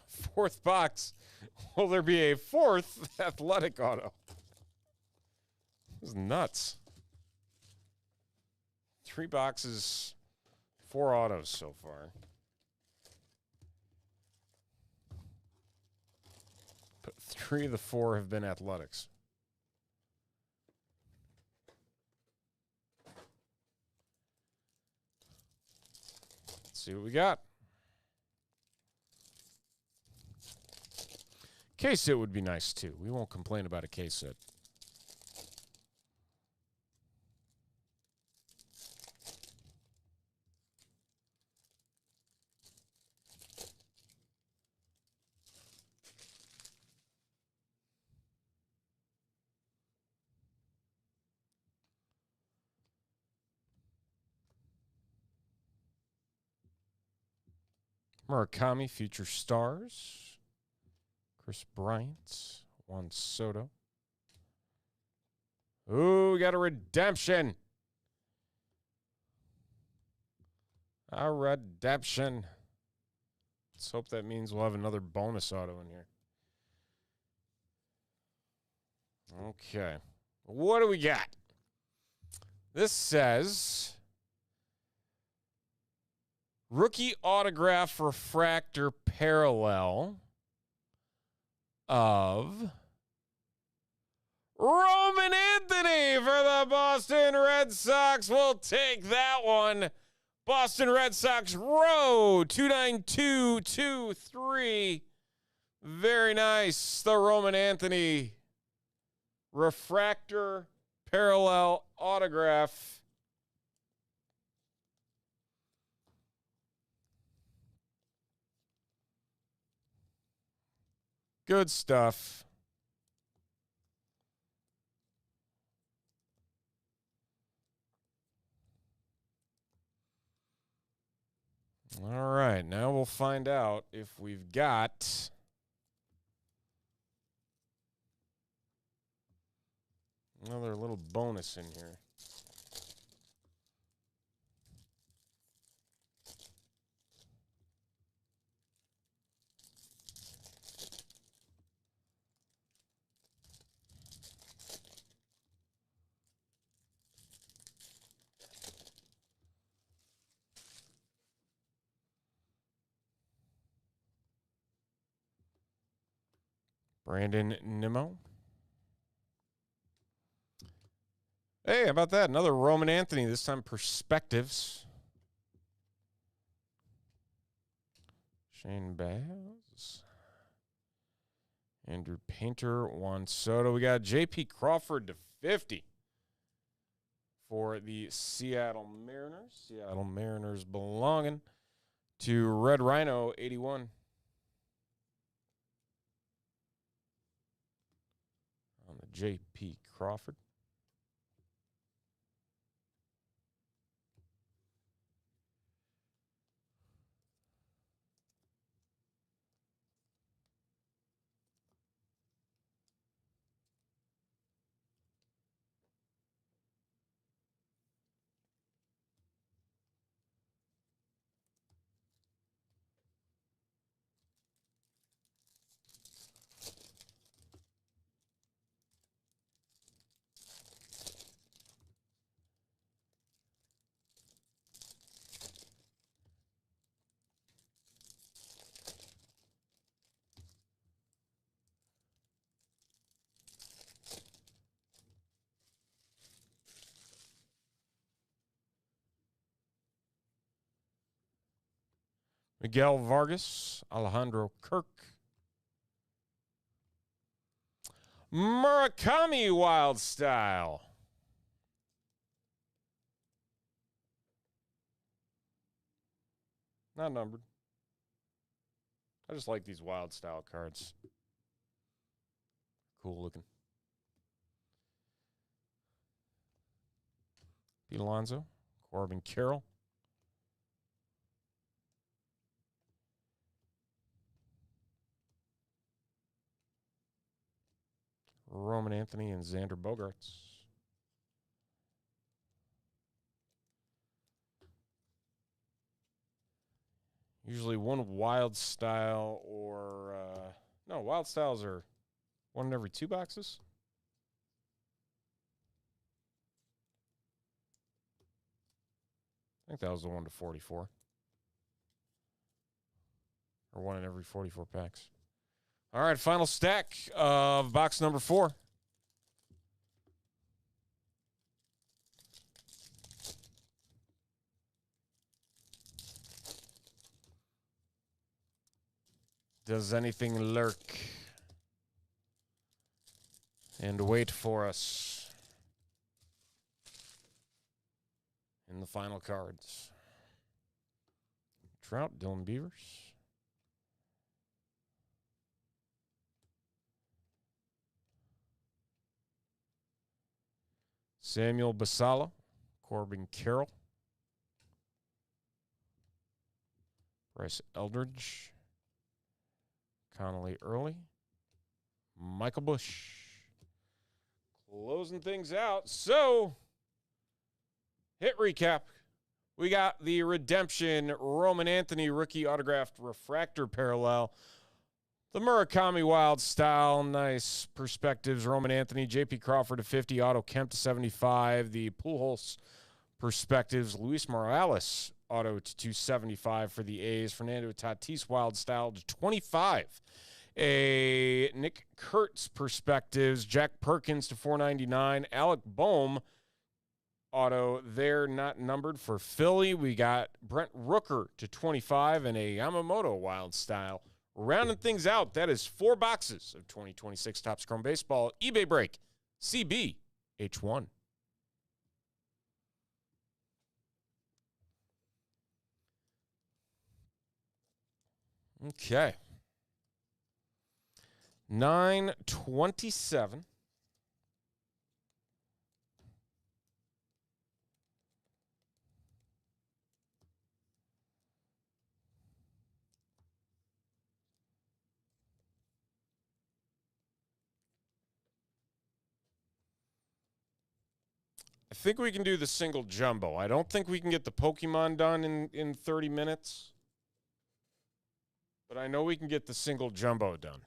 Fourth box. Will there be a fourth athletic auto? This is nuts. 3 boxes, 4 autos so far. But 3 of the 4 have been athletics. See what we got. Case hit would be nice too. We won't complain about a case hit. Murakami, Future Stars. Chris Bryant. Juan Soto. Ooh, we got a redemption. A redemption. Let's hope that means we'll have another bonus auto in here. Okay. What do we got? This says... Rookie autograph refractor parallel of Roman Anthony for the Boston Red Sox. We'll take that one. Boston Red Sox row 29223. Very nice. The Roman Anthony refractor parallel autograph. Good stuff. All right, now we'll find out if we've got another little bonus in here. Brandon Nimmo. Hey, how about that? Another Roman Anthony, this time Perspectives. Shane Baz. Andrew Painter, Juan Soto. We got J.P. Crawford to 50 for the Seattle Mariners. Seattle Mariners belonging to Red Rhino 81. J.P. Crawford. Miguel Vargas, Alejandro Kirk. Murakami Wild Style. Not numbered. I just like these Wild Style cards. Cool looking. Pete Alonso, Corbin Carroll. Roman Anthony and Xander Bogaerts. Usually one Wild Style or... no, Wild Styles are one in every 2 boxes. I think that was the 1 to 44. Or one in every 44 packs. All right, final stack of box number 4. Does anything lurk and wait for us in the final cards? Trout, Dylan Beavers. Samuel Basala, Corbin Carroll, Bryce Eldridge, Connolly Early, Michael Bush. Closing things out. So, hit recap. We got the Redemption Roman Anthony rookie autographed refractor parallel. The Murakami Wild Style, nice perspectives. Roman Anthony, J.P. Crawford to 50, Otto Kemp to 75. The Pujols perspectives, Luis Morales, auto to 275 for the A's. Fernando Tatis Wild Style to 25. A Nick Kurtz perspectives, Jack Perkins to 499. Alec Boehm, auto there, not numbered for Philly. We got Brent Rooker to 25 and a Yamamoto Wild Style. Rounding things out, that is 4 boxes of 2026 Topps Chrome Baseball. eBay break, CB H1. Okay. 927. I think we can do the single jumbo. I don't think we can get the Pokemon done in 30 minutes. But I know we can get the single jumbo done.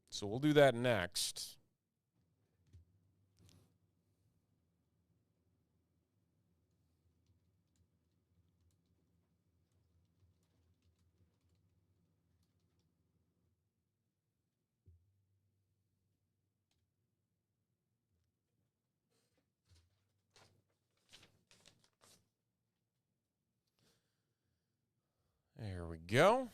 So we'll do that next. There we go.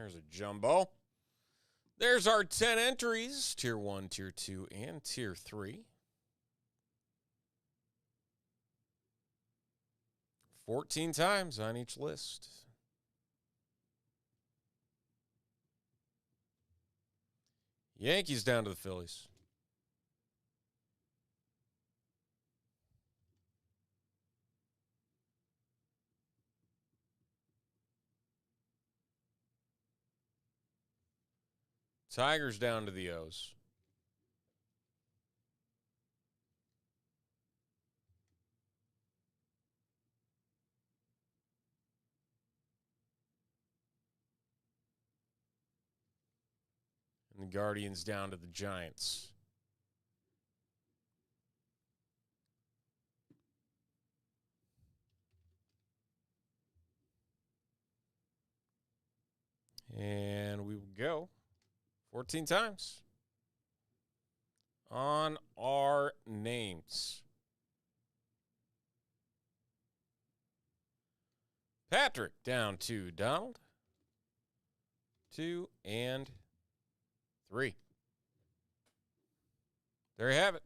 There's a jumbo. There's our 10 entries, Tier 1, Tier 2, and Tier 3. 14 times on each list. Yankees down to the Phillies. Tigers down to the O's. And the Guardians down to the Giants. And we will go 14 times on our names. Patrick down to Donald. 2 and 3. There you have it.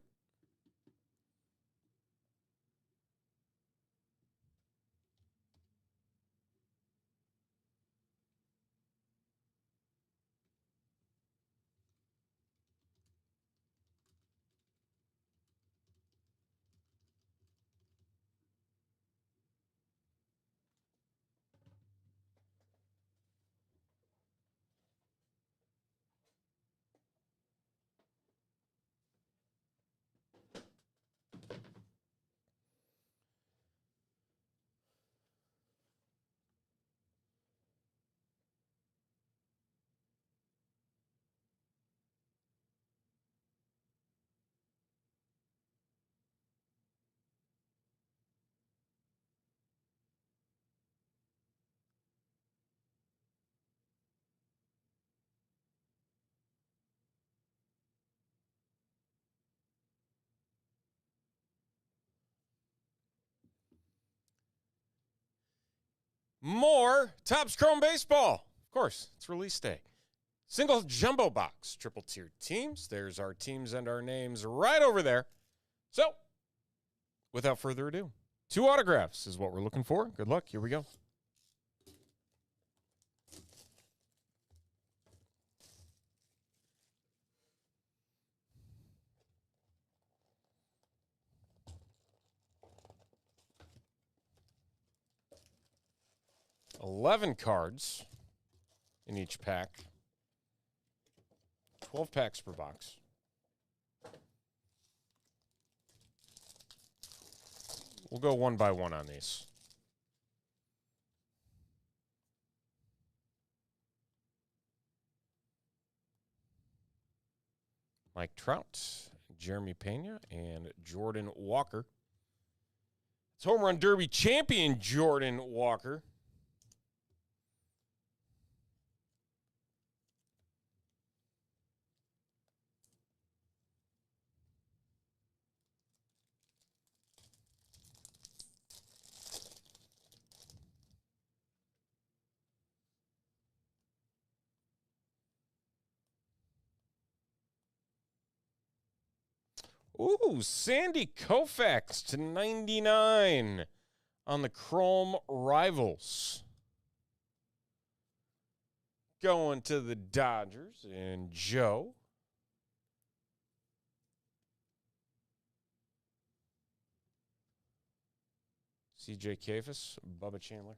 More Topps Chrome Baseball. Of course, it's release day. Single jumbo box, triple tiered teams. There's our teams and our names right over there. So, without further ado, 2 autographs is what we're looking for. Good luck. Here we go. $11 cards in each pack. 12 packs per box. We'll go one by one on these. Mike Trout, Jeremy Pena, and Jordan Walker. It's Home Run Derby champion Jordan Walker. Ooh, Sandy Koufax to 99 on the Chrome Rivals. Going to the Dodgers and Joe. CJ Kafis, Bubba Chandler.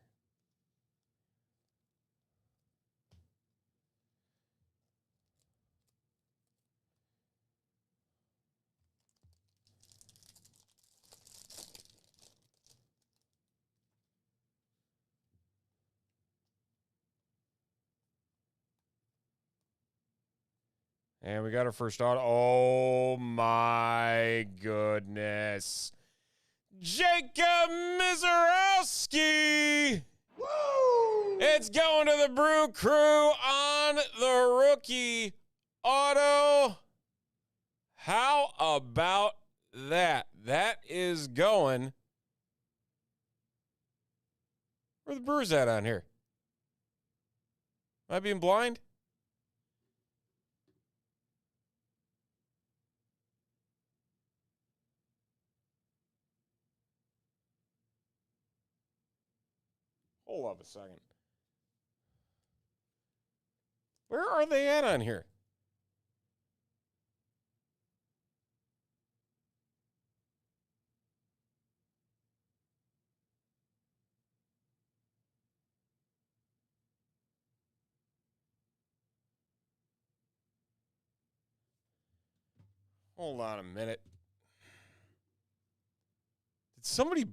And we got our first auto. Oh, my goodness. Jacob Mizorowski. Woo! It's going to the Brew Crew on the rookie auto. How about that? That is going. Where the Brewers at on here? Am I being blind? Hold up a second. Where are they at on here? Hold on a minute. Did somebody...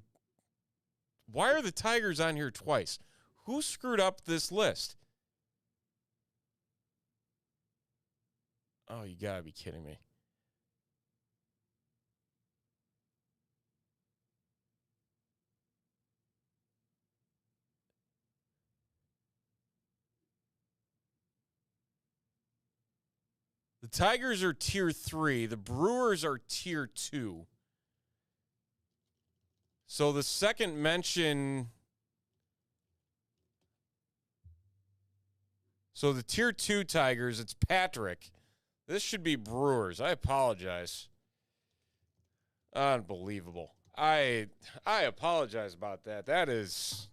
Why are the Tigers on here twice? Who screwed up this list? Oh, you gotta be kidding me. The Tigers are tier 3. The Brewers are tier 2. So the second mention... So the tier 2 Tigers, it's Patrick. This should be Brewers. I apologize. Unbelievable. I apologize about that. That is...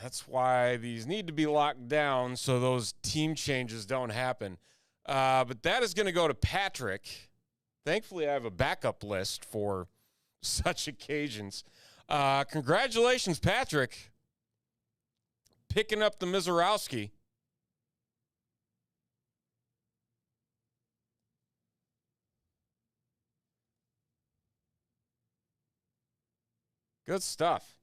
That's why these need to be locked down so those team changes don't happen. But that is going to go to Patrick. Thankfully, I have a backup list for such occasions. Congratulations, Patrick. Picking up the Mizorowski. Good stuff.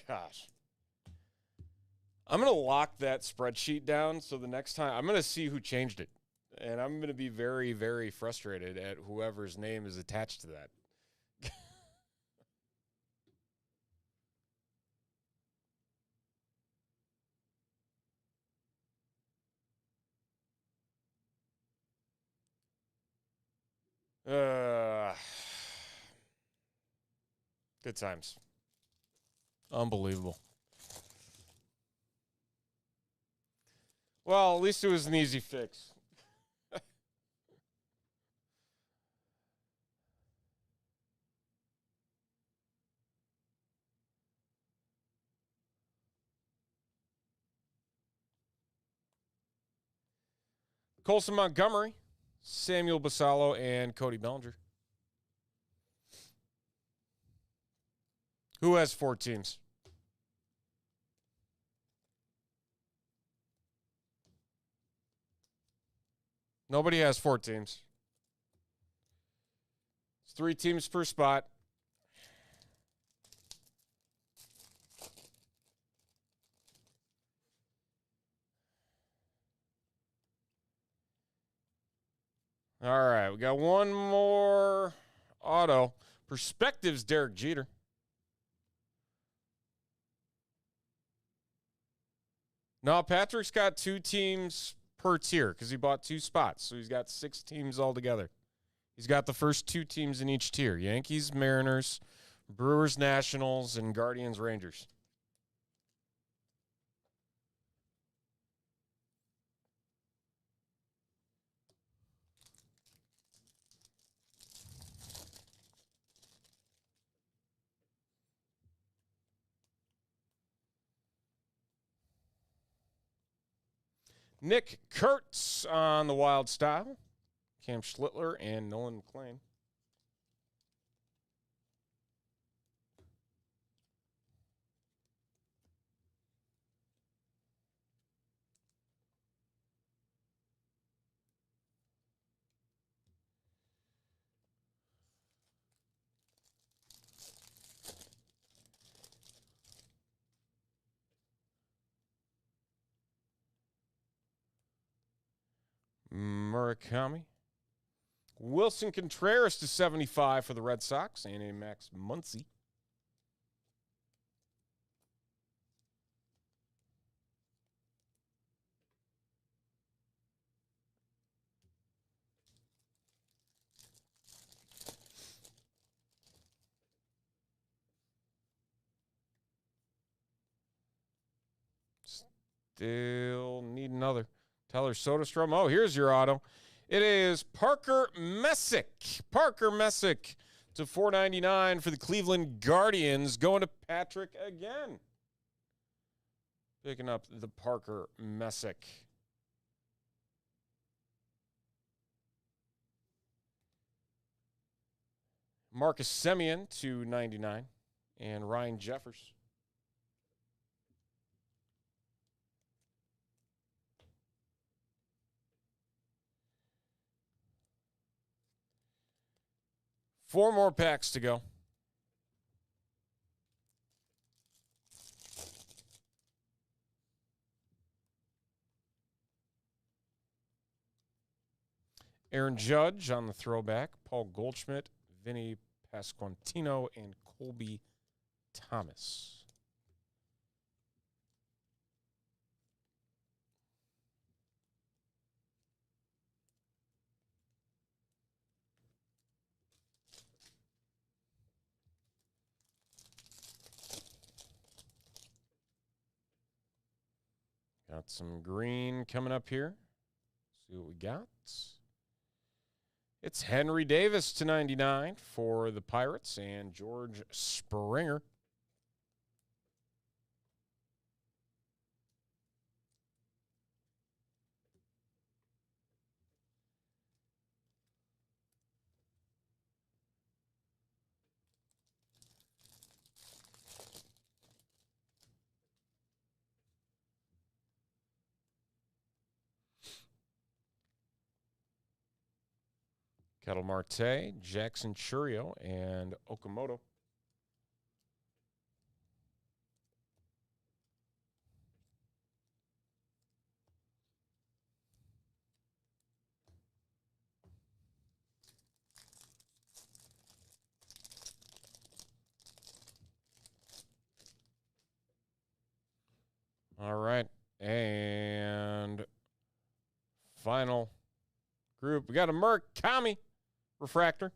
Gosh. I'm going to lock that spreadsheet down so the next time I'm going to see who changed it. And I'm going to be very, very frustrated at whoever's name is attached to that. Good times. Unbelievable. Well, at least it was an easy fix. Colson Montgomery, Samuel Basallo, and Cody Bellinger. Who has 4 teams? Nobody has 4 teams. It's 3 teams per spot. All right, we got one more auto. Perspectives, Derek Jeter. No, Patrick's got 2 teams per tier because he bought 2 spots. So he's got 6 teams altogether. He's got the first 2 teams in each tier. Yankees, Mariners, Brewers, Nationals, and Guardians, Rangers. Nick Kurtz on the Wild Style. Cam Schlittler and Nolan McLean. Murakami. Wilson Contreras to 75 for the Red Sox. And a Max Muncy. Still need another. Tyler Soderstrom. Oh, here's your auto. It is Parker Messick. Parker Messick to $4.99 for the Cleveland Guardians. Going to Patrick again. Picking up the Parker Messick. Marcus Semien to $99. And Ryan Jeffers. Four more packs to go. Aaron Judge on the throwback. Paul Goldschmidt, Vinny Pasquantino, and Colby Thomas. Got some green coming up here. See what we got. It's Henry Davis to $99 for the Pirates and George Springer. Ketel Marte, Jackson Chourio, and Okamoto. All right, and final group. We got a Murakami refractor.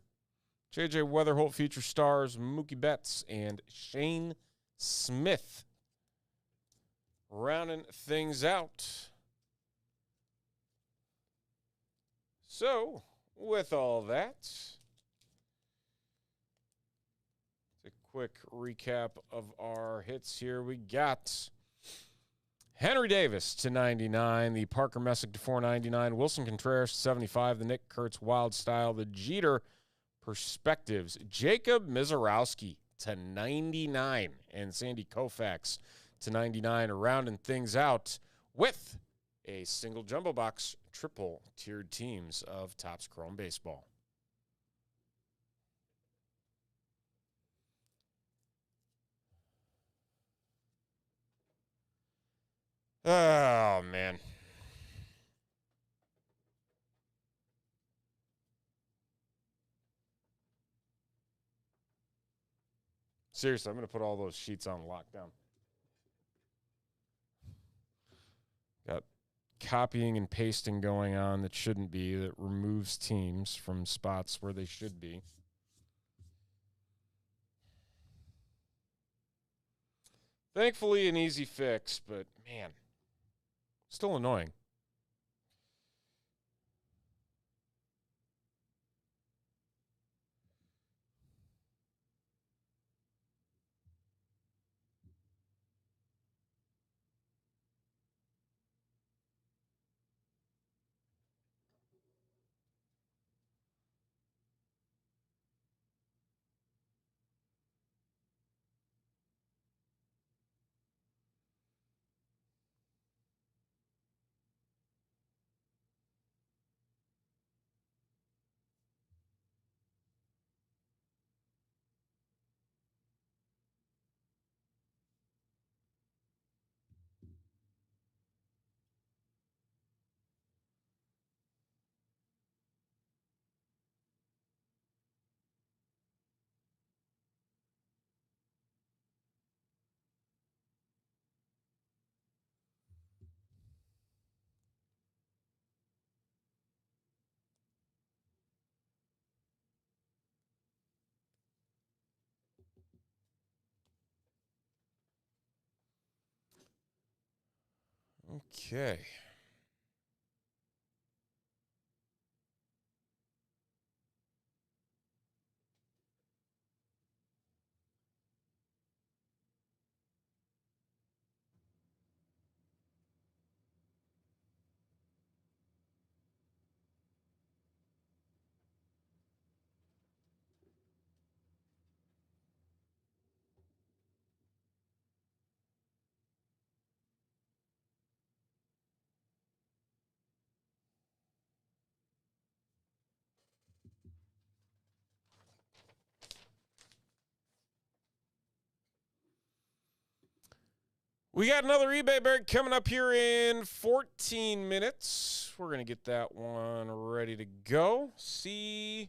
J.J. Weatherholt feature stars Mookie Betts and Shane Smith. Rounding things out. So, with all that, a quick recap of our hits here. We got Henry Davis to $99, the Parker Messick to $4.99, Wilson Contreras to $75, the Nick Kurtz Wild Style, the Jeter Perspectives, Jacob Mizorowski to $99, and Sandy Koufax to $99, rounding things out with a single jumbo box, triple tiered teams of Topps Chrome Baseball. Oh, man. Seriously, I'm going to put all those sheets on lockdown. Got copying and pasting going on that shouldn't be, that removes teams from spots where they should be. Thankfully, an easy fix, but man, still annoying. Okay. We got another eBay break coming up here in 14 minutes. We're going to get that one ready to go. CBJ1.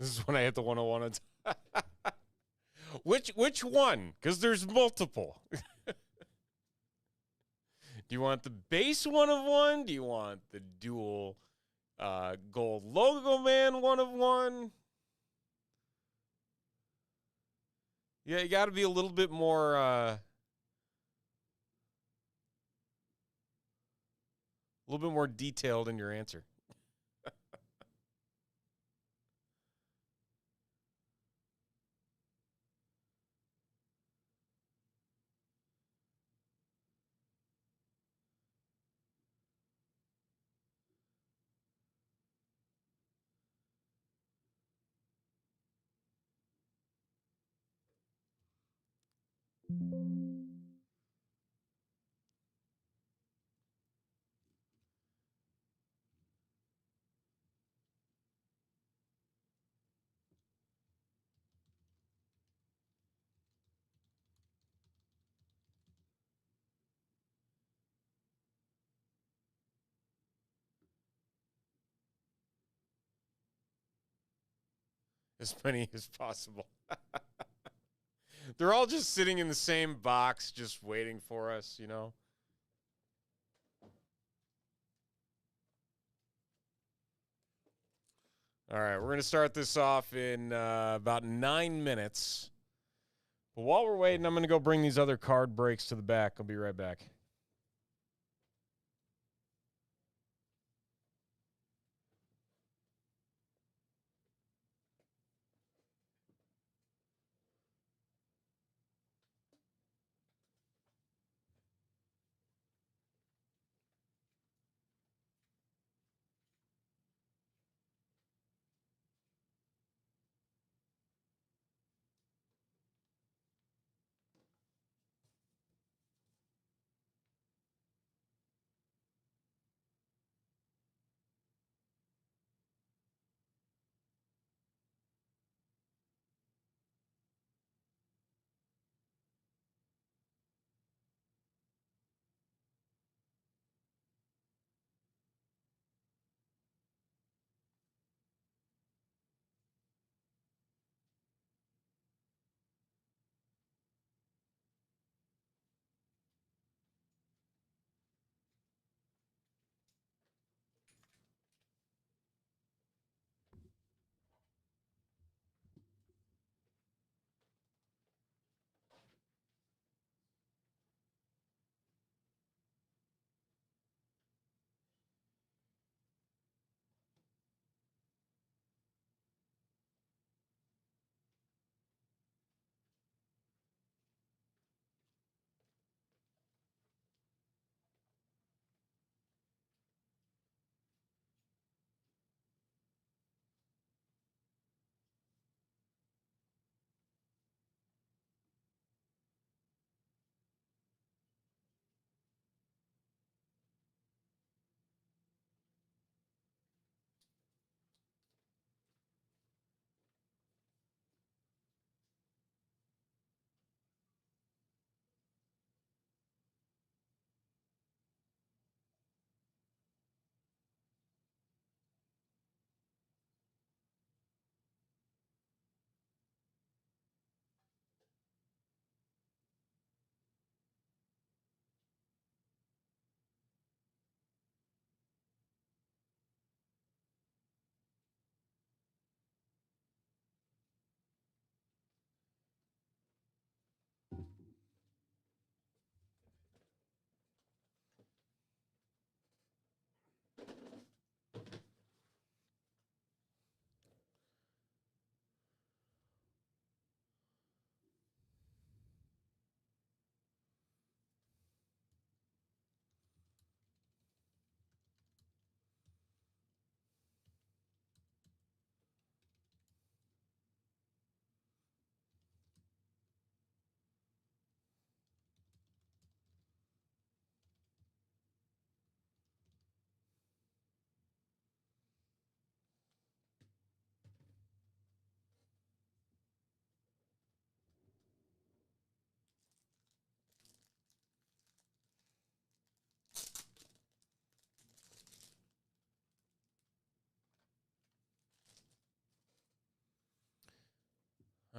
This is when I hit the 101. Which one? Because there's multiple. Do you want the base 1 of 1? Do you want the dual gold logo man 1 of 1? Yeah, you got to be a little bit more detailed in your answer. As many as possible. They're all just sitting in the same box, just waiting for us, you know? All right, we're going to start this off in about 9 minutes. But while we're waiting, I'm going to go bring these other card breaks to the back. I'll be right back.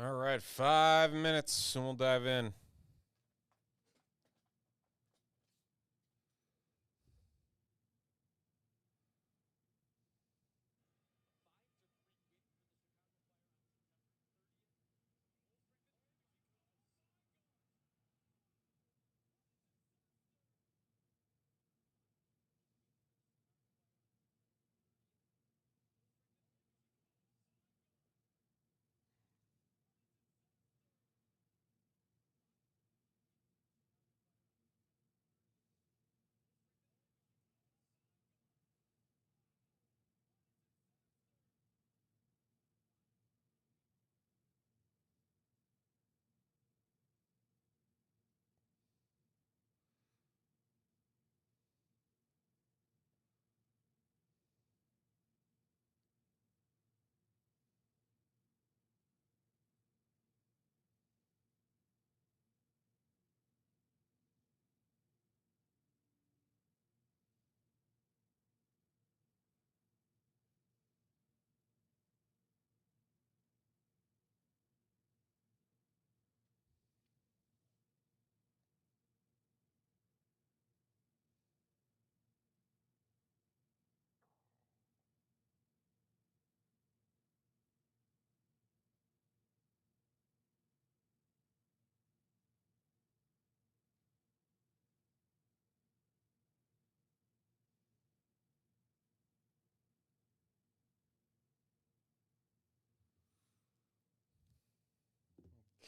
All right, 5 minutes and we'll dive in.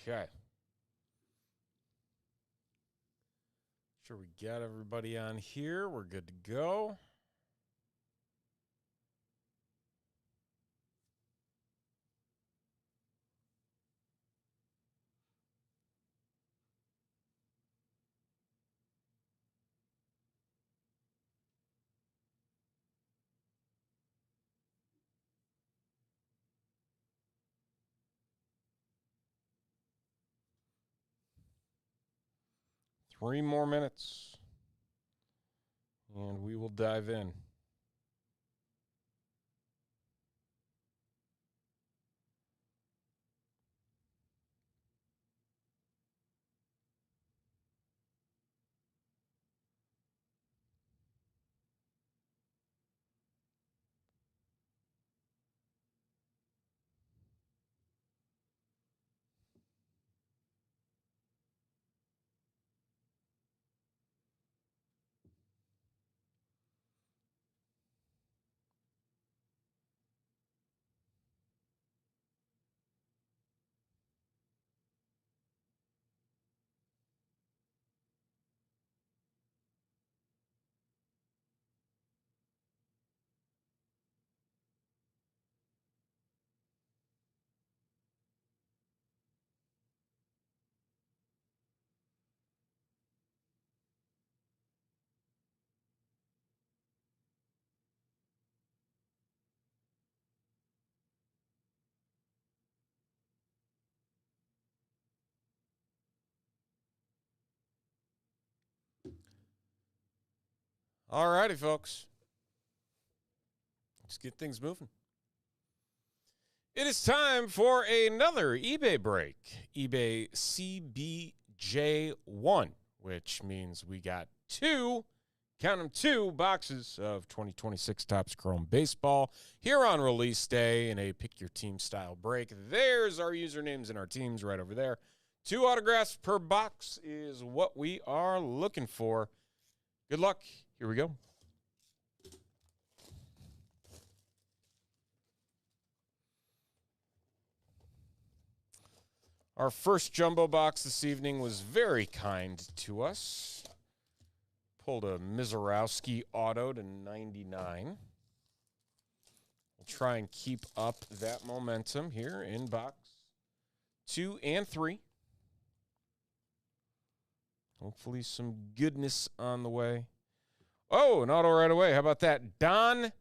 Okay. Sure we got everybody on here. We're good to go. Three more minutes. And we will dive in. All righty, folks. Let's get things moving. It is time for another eBay break. eBay CBJ1, which means we got count them, 2 boxes of 2026 Topps Chrome Baseball here on release day in a pick your team style break. There's our usernames and our teams right over there. 2 autographs per box is what we are looking for. Good luck. Here we go. Our first jumbo box this evening was very kind to us. Pulled a Mizorowski auto to 99. We'll try and keep up that momentum here in box 2 and 3. Hopefully some goodness on the way. Oh, an auto right away. How about that? Dom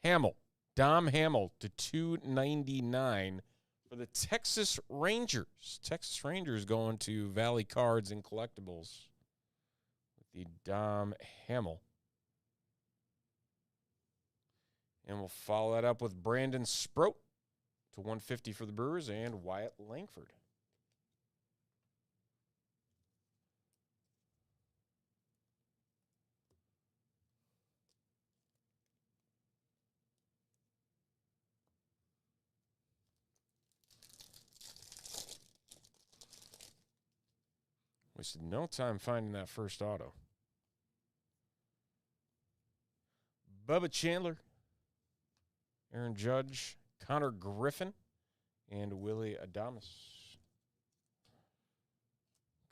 Hamill. Dom Hamill to 299 for the Texas Rangers. Texas Rangers going to Valley Cards and Collectibles with the Dom Hamill. And we'll follow that up with Brandon Sproat to 150 for the Brewers, and Wyatt Langford. Wasted no time finding that first auto. Bubba Chandler, Aaron Judge, Connor Griffin, and Willie Adames.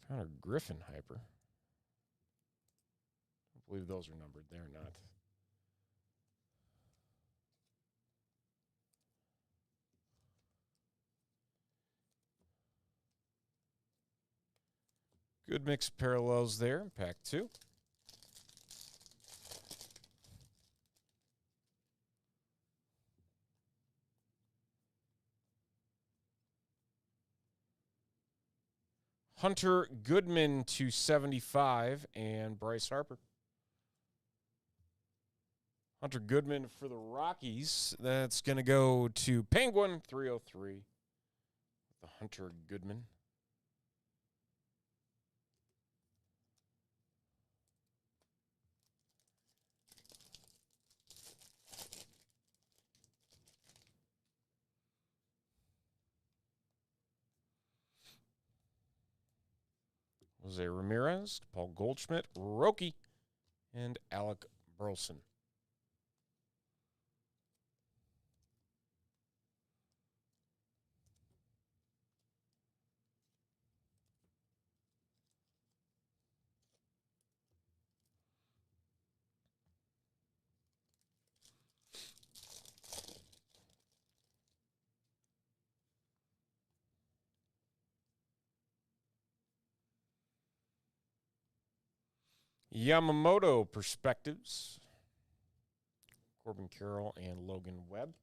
Connor Griffin hyper. I believe those are numbered. They're not. Good mix of parallels there. Pack 2. Hunter Goodman to 75 and Bryce Harper. Hunter Goodman for the Rockies. That's going to go to Penguin 303. The Hunter Goodman. Jose Ramirez, Paul Goldschmidt, Roki, and Alec Burleson. Yamamoto Perspectives. Corbin Carroll and Logan Webb.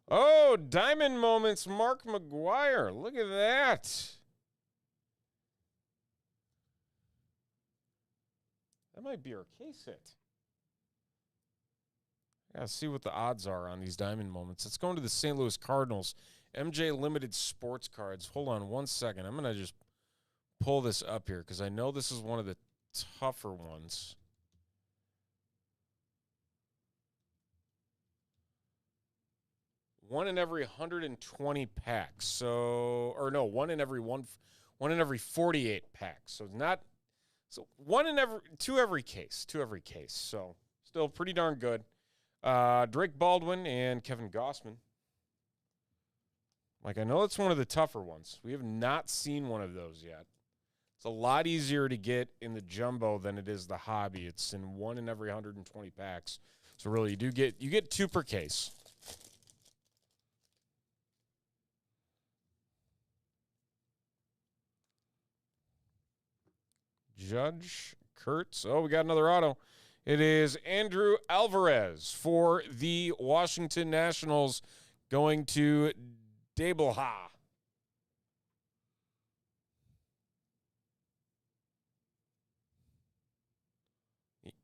Oh, Diamond Moments, Mark McGuire. Look at that. That might be our case hit. I gotta see what the odds are on these Diamond Moments. Let's go into the St. Louis Cardinals. MJ Limited Sports Cards. Hold on one second. I'm going to just pull this up here because I know this is one of the tougher ones. One in every 120 packs. So, or no, one in every 48 packs. So not, so two every case. So still pretty darn good. Drake Baldwin and Kevin Gossman. Like, I know it's one of the tougher ones. We have not seen one of those yet. It's a lot easier to get in the jumbo than it is the hobby. It's in one in every 120 packs. So really, you get two per case. Judge, Kurtz. Oh, we got another auto. It is Andrew Alvarez for the Washington Nationals going to Dableha.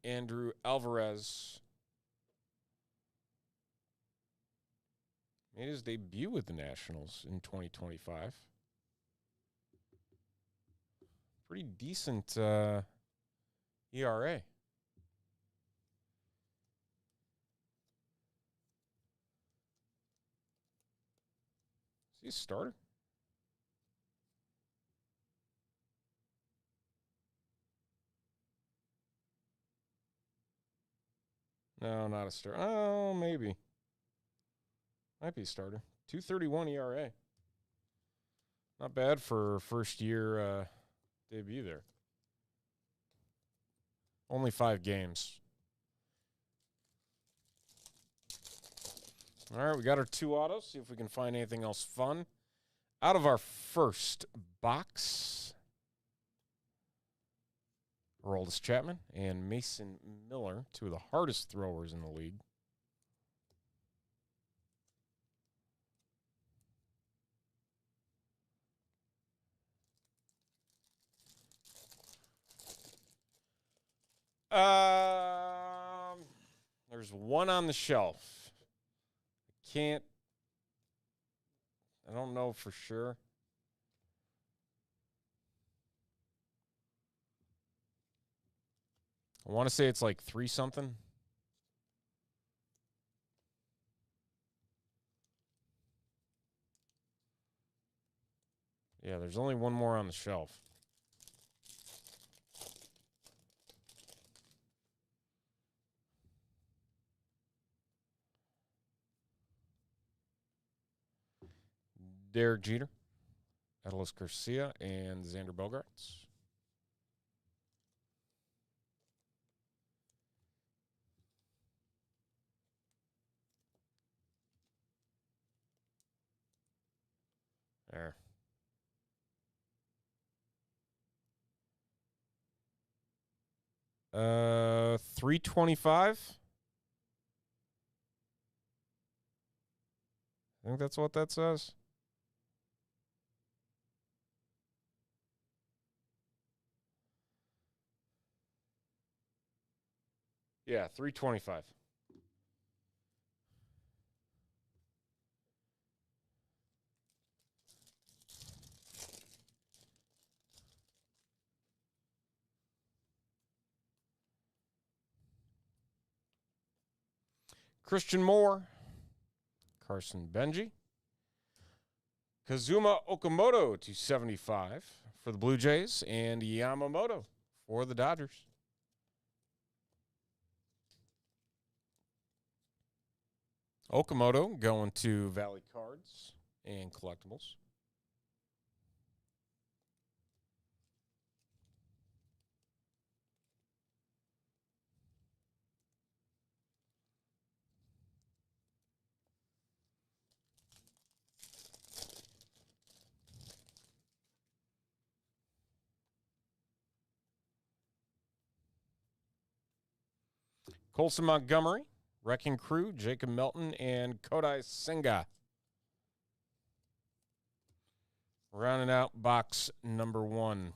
Andrew Alvarez made his debut with the Nationals in 2025. Pretty decent ERA. Is he a starter? No, not a starter. Oh, maybe. Might be a starter. 2.31 ERA. Not bad for first year debut there. Only 5 games. All right, we got our 2 autos. See if we can find anything else fun out of our first box. Aroldis Chapman and Mason Miller, two of the hardest throwers in the league. There's one on the shelf. I don't know for sure. I want to say it's like 3 something. Yeah, there's only one more on the shelf. Derek Jeter, Adolis Garcia, and Xander Bogaerts. There. $325. I think that's what that says. Yeah, $325. Christian Moore, Carson Benji, Kazuma Okamoto to 75 for the Blue Jays, and Yamamoto for the Dodgers. Okamoto going to Valley Cards and Collectibles. Colson Montgomery, Wrecking Crew, Jacob Melton, and Kodai Senga. Rounding out box number 1.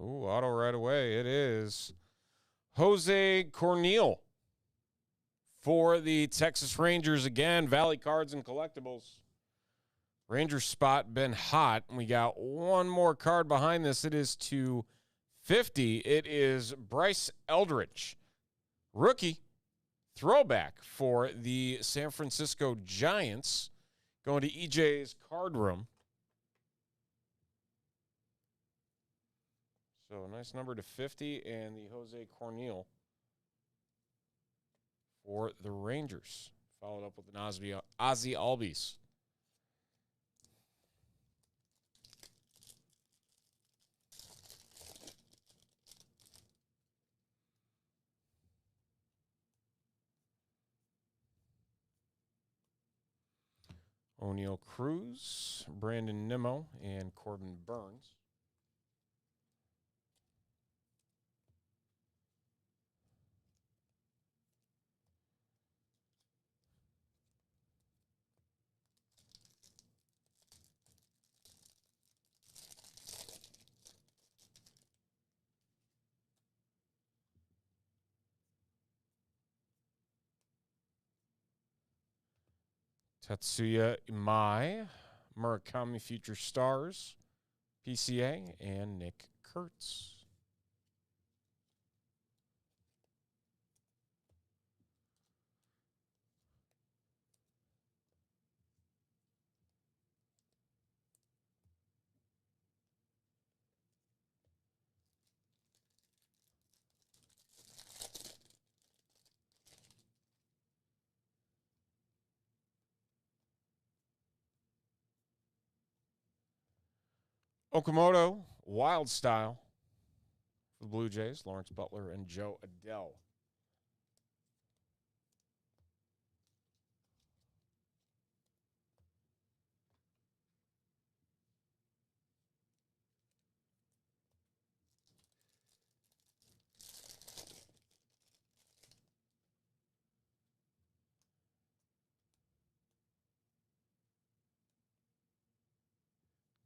Ooh, auto right away. It is Jose Cornel for the Texas Rangers again. Valley Cards and Collectibles. Rangers spot been hot. We got one more card behind this. It is to 50. It is Bryce Eldridge, rookie throwback for the San Francisco Giants, going to EJ's card room. So a nice number to 50, and the Jose Cornel for the Rangers. Followed up with an Ozzie Albies. O'Neill Cruz, Brandon Nimmo, and Corbin Burns. Tatsuya Imai, Murakami Future Stars, PCA, and Nick Kurtz. Okamoto, Wild Style for the Blue Jays, Lawrence Butler and Joe Adell.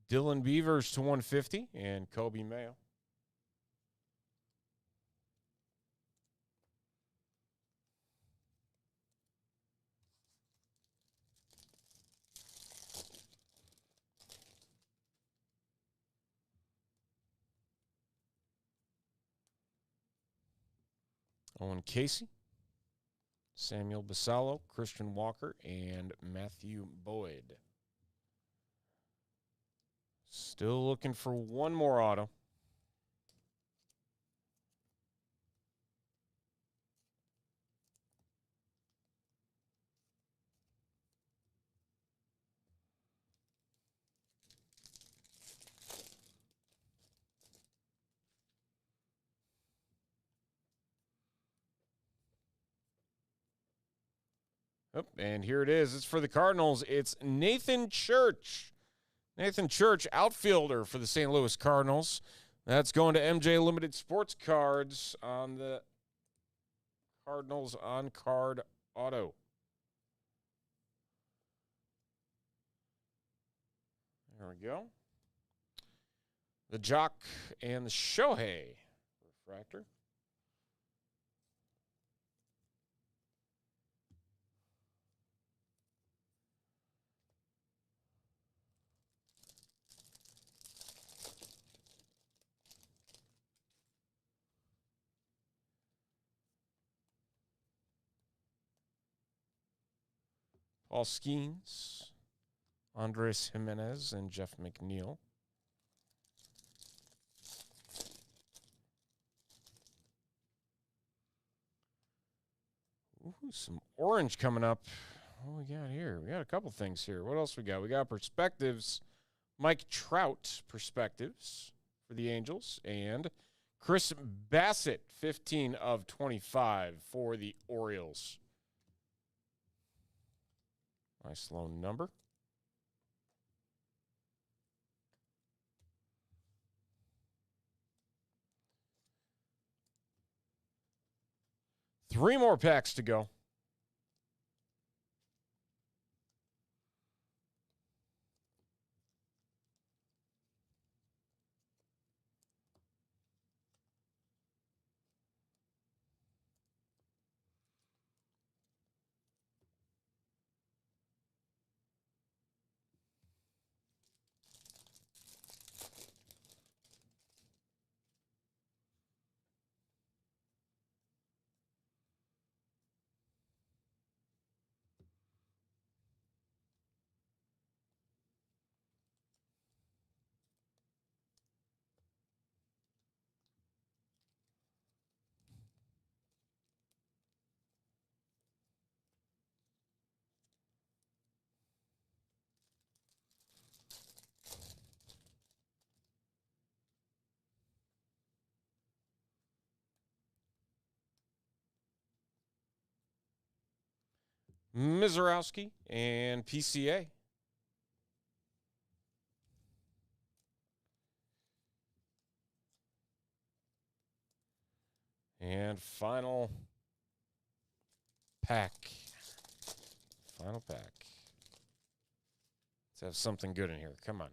Dylan Beavers to 150 and Kobe Mayo. Owen Casey, Samuel Basallo, Christian Walker, and Matthew Boyd. Still looking for one more auto. Oh, and here it is. It's for the Cardinals. It's Nathan Church. Nathan Church, outfielder for the St. Louis Cardinals. That's going to MJ Limited Sports Cards on the Cardinals on-card auto. There we go. The Jock and the Shohei refractor. Paul Skeens, Andres Jimenez, and Jeff McNeil. Ooh, some orange coming up. What we got here? We got a couple things here. What else we got? We got Perspectives. Mike Trout, Perspectives for the Angels. And Chris Bassett, 15 of 25 for the Orioles. Nice loan number. Three more packs to go. Mizorowski and PCA. And final pack. Final pack. Let's have something good in here. Come on.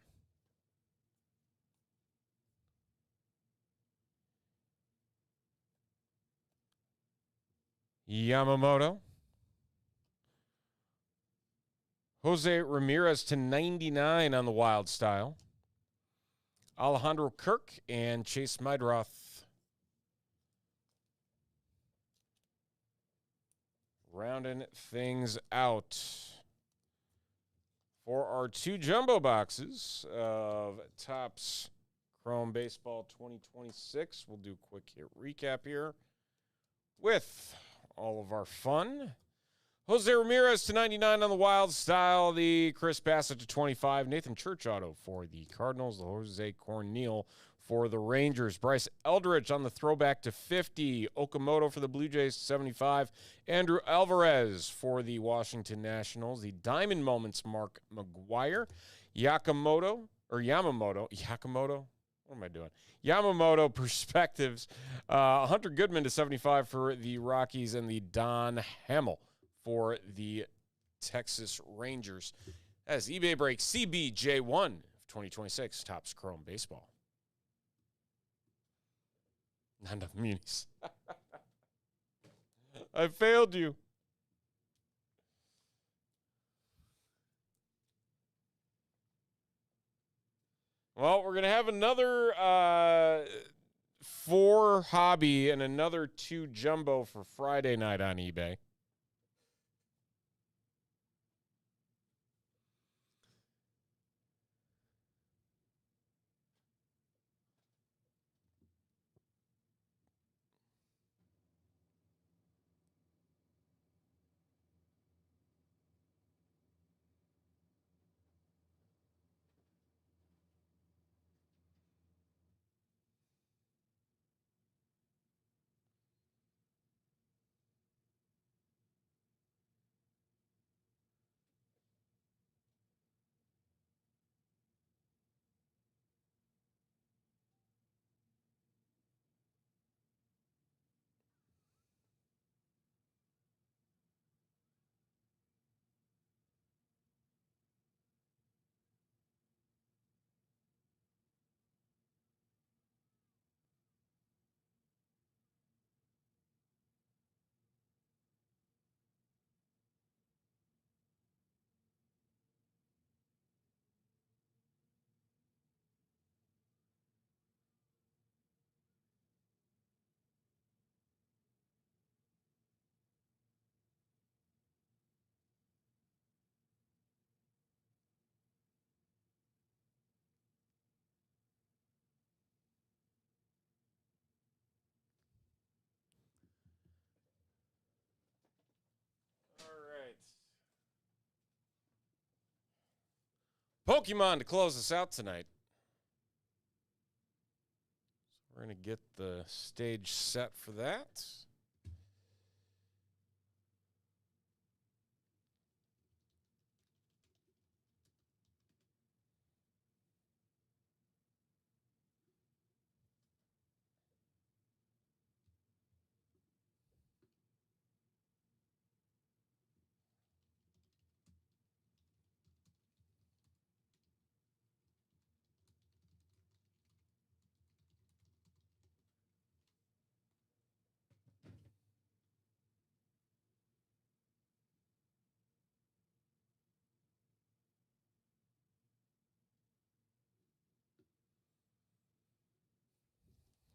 Yamamoto. Jose Ramirez to 99 on the Wild Style. Alejandro Kirk and Chase Meidroth. Rounding things out for our two jumbo boxes of Topps Chrome Baseball 2026. We'll do a quick hit recap here with all of our fun. Jose Ramirez to 99 on the Wild Style. The Chris Bassett to 25. Nathan Church auto for the Cardinals. The Jose Cornel for the Rangers. Bryce Eldridge on the throwback to 50. Okamoto for the Blue Jays to 75. Andrew Alvarez for the Washington Nationals. The Diamond Moments Mark McGuire. Yamamoto. What am I doing? Yamamoto Perspectives. Hunter Goodman to 75 for the Rockies. And the Don Hamill for the Texas Rangers. As eBay break CBJ1 of 2026 Topps Chrome Baseball. Not enough munis. I failed you. Well, we're going to have another 4 hobby and another 2 jumbo for Friday night on eBay. Pokemon to close us out tonight. So we're going to get the stage set for that.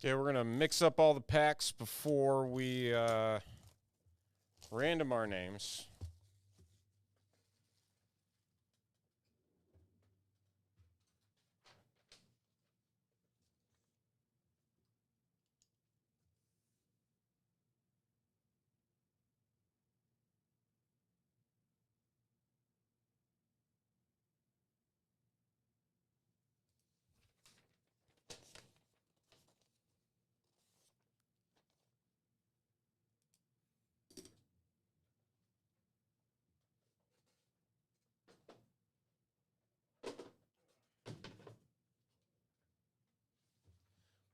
Okay, we're going to mix up all the packs before we random our names.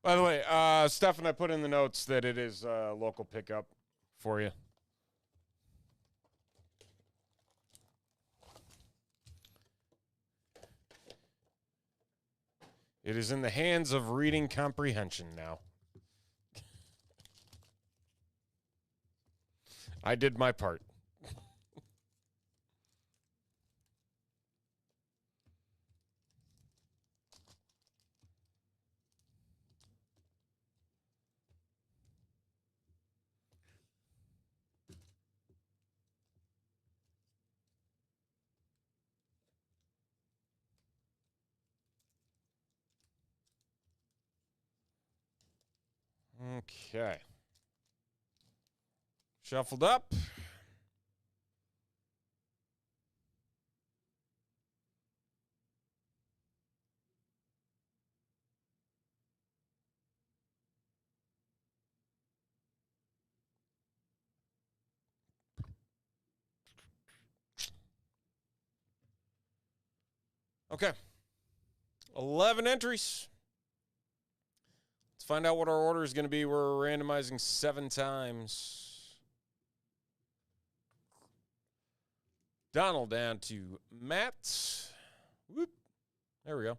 By the way, Stefan, I put in the notes that it is local pickup for you. It is in the hands of reading comprehension now. I did my part. Okay. Shuffled up. Okay. 11 entries. Let's find out what our order is going to be. We're randomizing 7 times. Donald down to Matt. Whoop. There we go.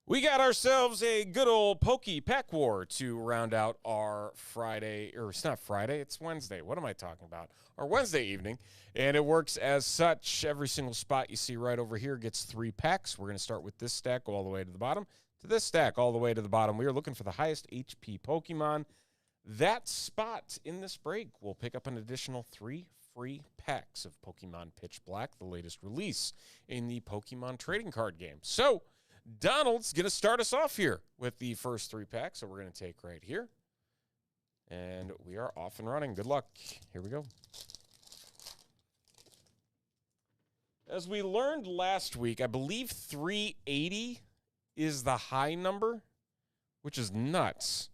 We got ourselves a good old Pokey Pack War to round out our Friday, or it's not Friday, it's Wednesday. What am I talking about? Our Wednesday evening. And it works as such. Every single spot you see right over here gets 3 packs. We're going to start with this stack, go all the way to the bottom, to this stack, all the way to the bottom. We are looking for the highest HP Pokemon. That spot in this break will pick up an additional 3 free packs of Pokemon Pitch Black, the latest release in the Pokemon trading card game. So, Donald's going to start us off here with the first 3 packs. So we're going to take right here. And we are off and running. Good luck. Here we go. As we learned last week, I believe 380 is the high number, which is nuts.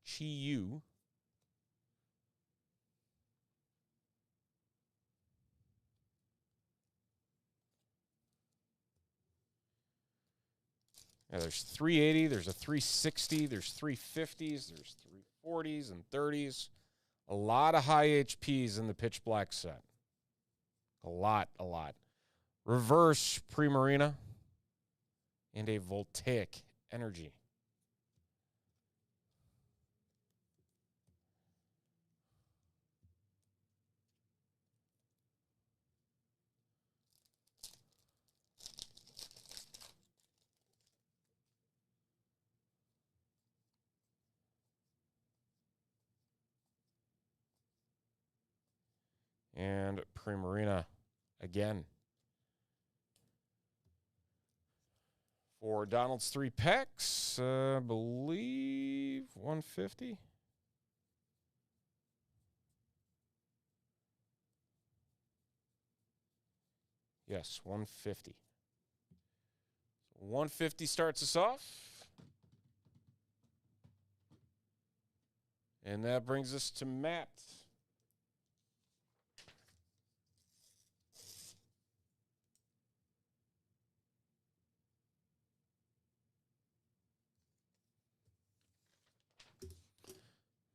Chi-Yu. Yeah, there's 380, there's a 360, there's 350s, there's 340s and 30s. A lot of high HPs in the Pitch Black set. A lot. Reverse Primarina and a Voltaic Energy. And Primarina again. For Donald's 3 packs, I believe 150. Yes, 150. 150 starts us off. And that brings us to Matt.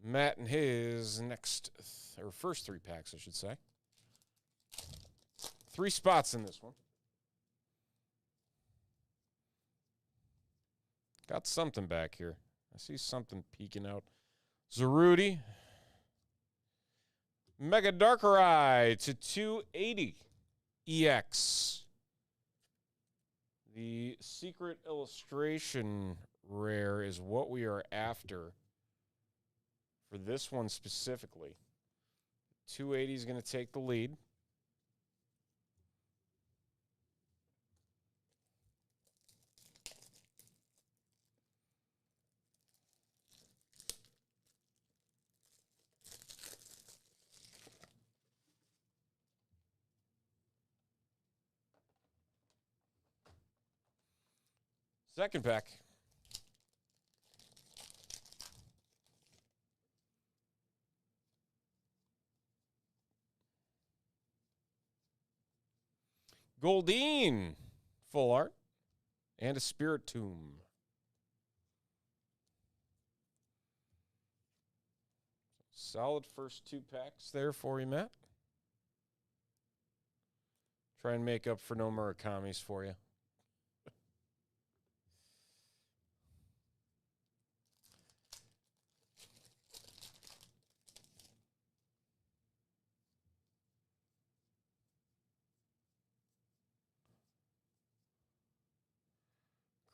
Matt and his first 3 packs, I should say. 3 spots in this one. Got something back here. I see something peeking out. Zaruti. Mega Darkrai to 280 EX. The secret illustration rare is what we are after for this one specifically. 280 is going to take the lead. Second pack. Goldeen, full art, and a Spiritomb. Solid first 2 packs there for you, Matt. Try and make up for no Murakamis for you.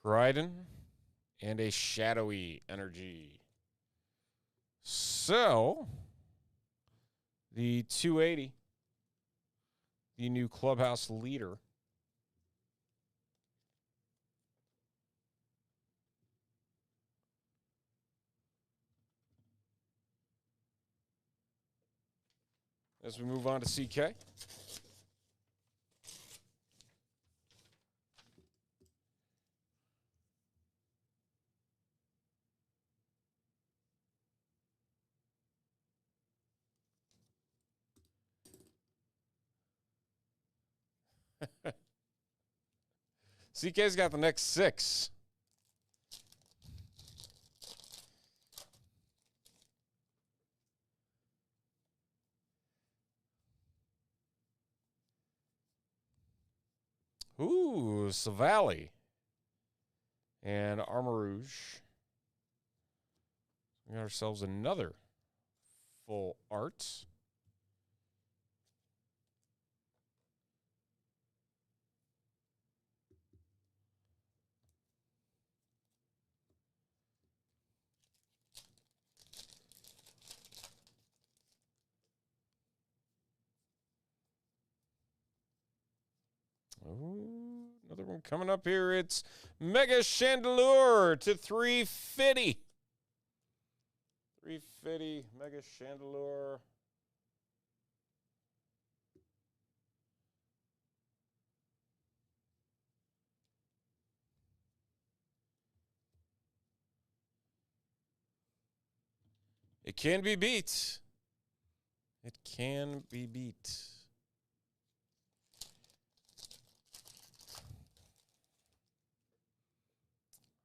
Dryden, and a Shadowy Energy. So, the 280, the new clubhouse leader. As we move on to CK. CK's got the next 6. Ooh, Savali and Armarouge. We got ourselves another full art. Ooh, another one coming up here. It's Mega Chandelure to 350. 350 Mega Chandelure. It can be beat. It can be beat.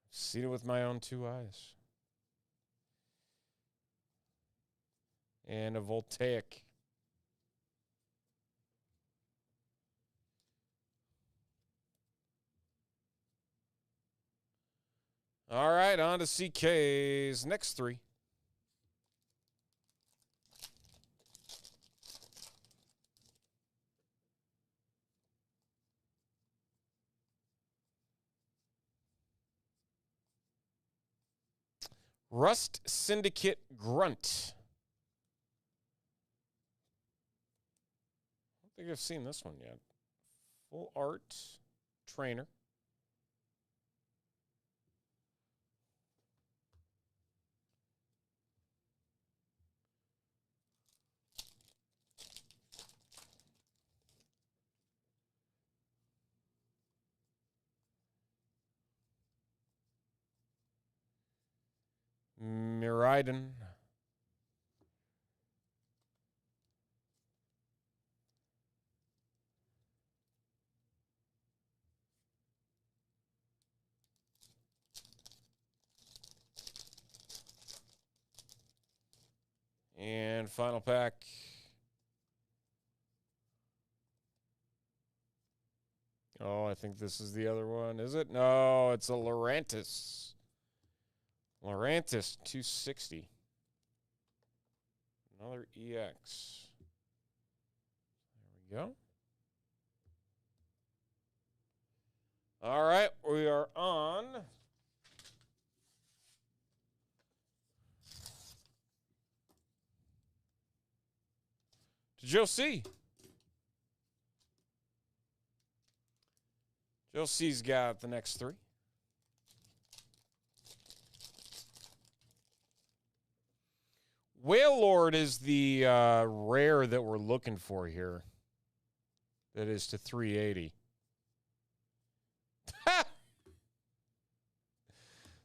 Seen it with my own 2 eyes. And a Voltaic. All right, on to CK's next 3. Rust Syndicate Grunt. I don't think I've seen this one yet. Full art trainer. Miraidon. And final pack. Oh, I think this is the other one. Is it? No, it's a Lurantis. Lurantis 260. Another EX. There we go. All right, we are on to Joe C. Joe C's got the next 3. Whale Lord is the rare that we're looking for here. That is to 380.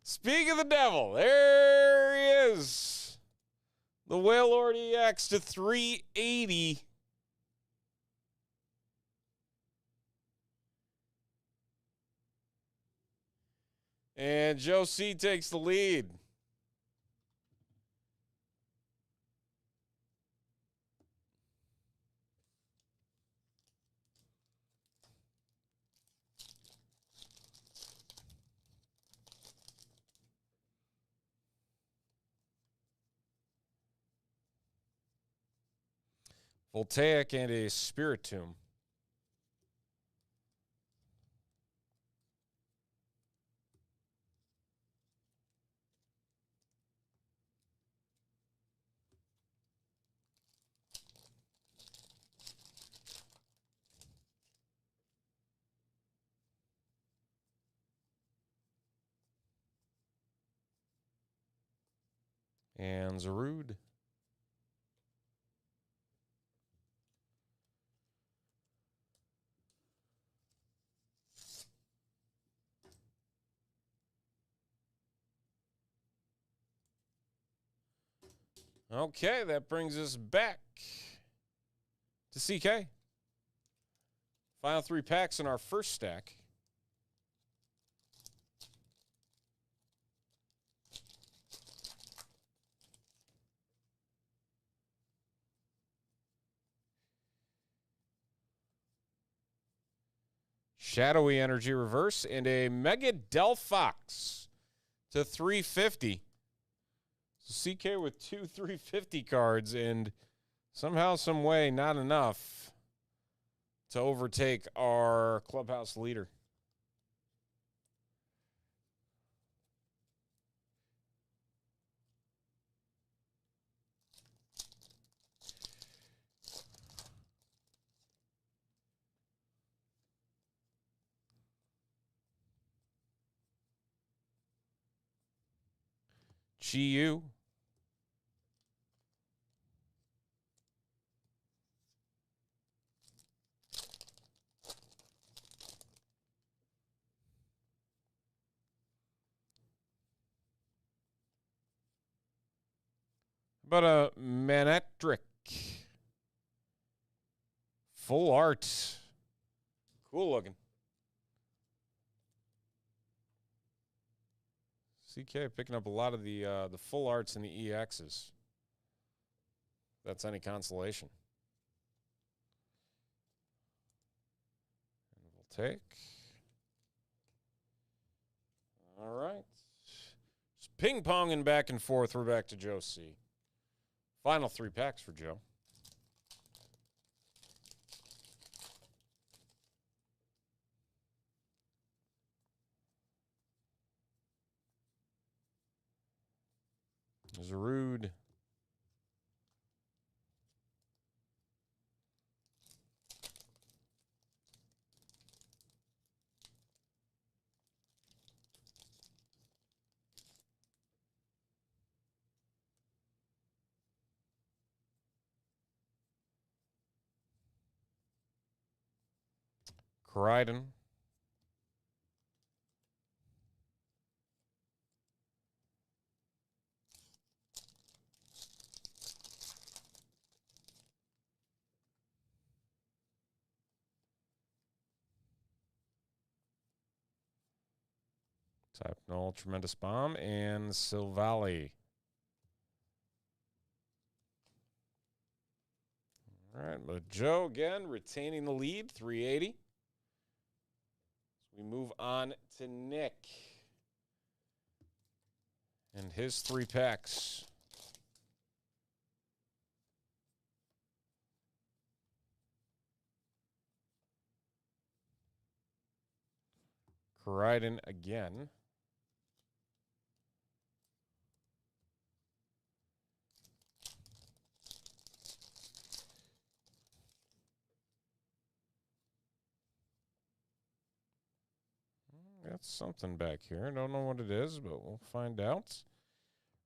Speak of the devil, there he is. The Whale Lord EX to 380. And Joe C takes the lead. Voltaic and a Spiritomb. And Zarude. Okay, that brings us back to CK Final 3 packs in our first stack. Shadowy Energy Reverse and a Mega Delphox to 350. So CK with 2 350 cards and somehow, some way, not enough to overtake our clubhouse leader. GU. But a Manectric. Full art. Cool looking. CK picking up a lot of the full arts and the EXs. That's any consolation. And we'll take. All right. Just ping-ponging back and forth. We're back to Joe C. Final 3 packs for Joe. Zarude. Crichton. Type Null, Tremendous Bomb, and Silvally. All right, but Joe again retaining the lead, 380. We move on to Nick and his 3 packs. Crichton again. Got something back here. Don't know what it is, but we'll find out.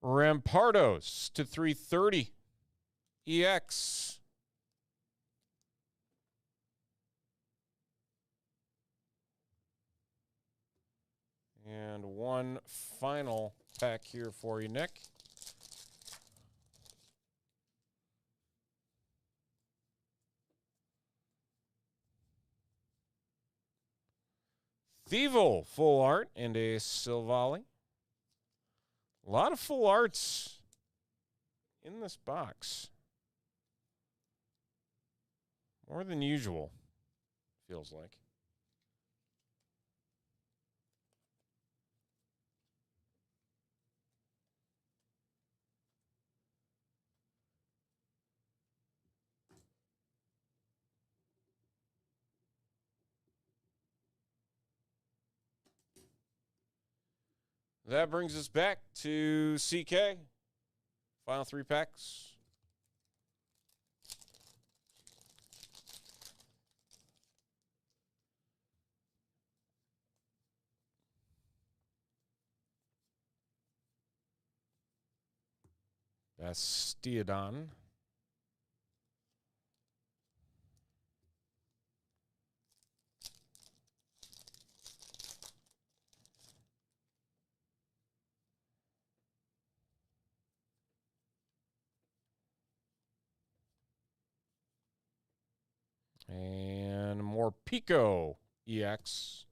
Rampardos to 330. EX. And one final pack here for you, Nick. Thievul, full art, and a Silvally. A lot of full arts in this box. More than usual, feels like. That brings us back to CK. Final 3 packs. Bastiodon. And more more Pico EX.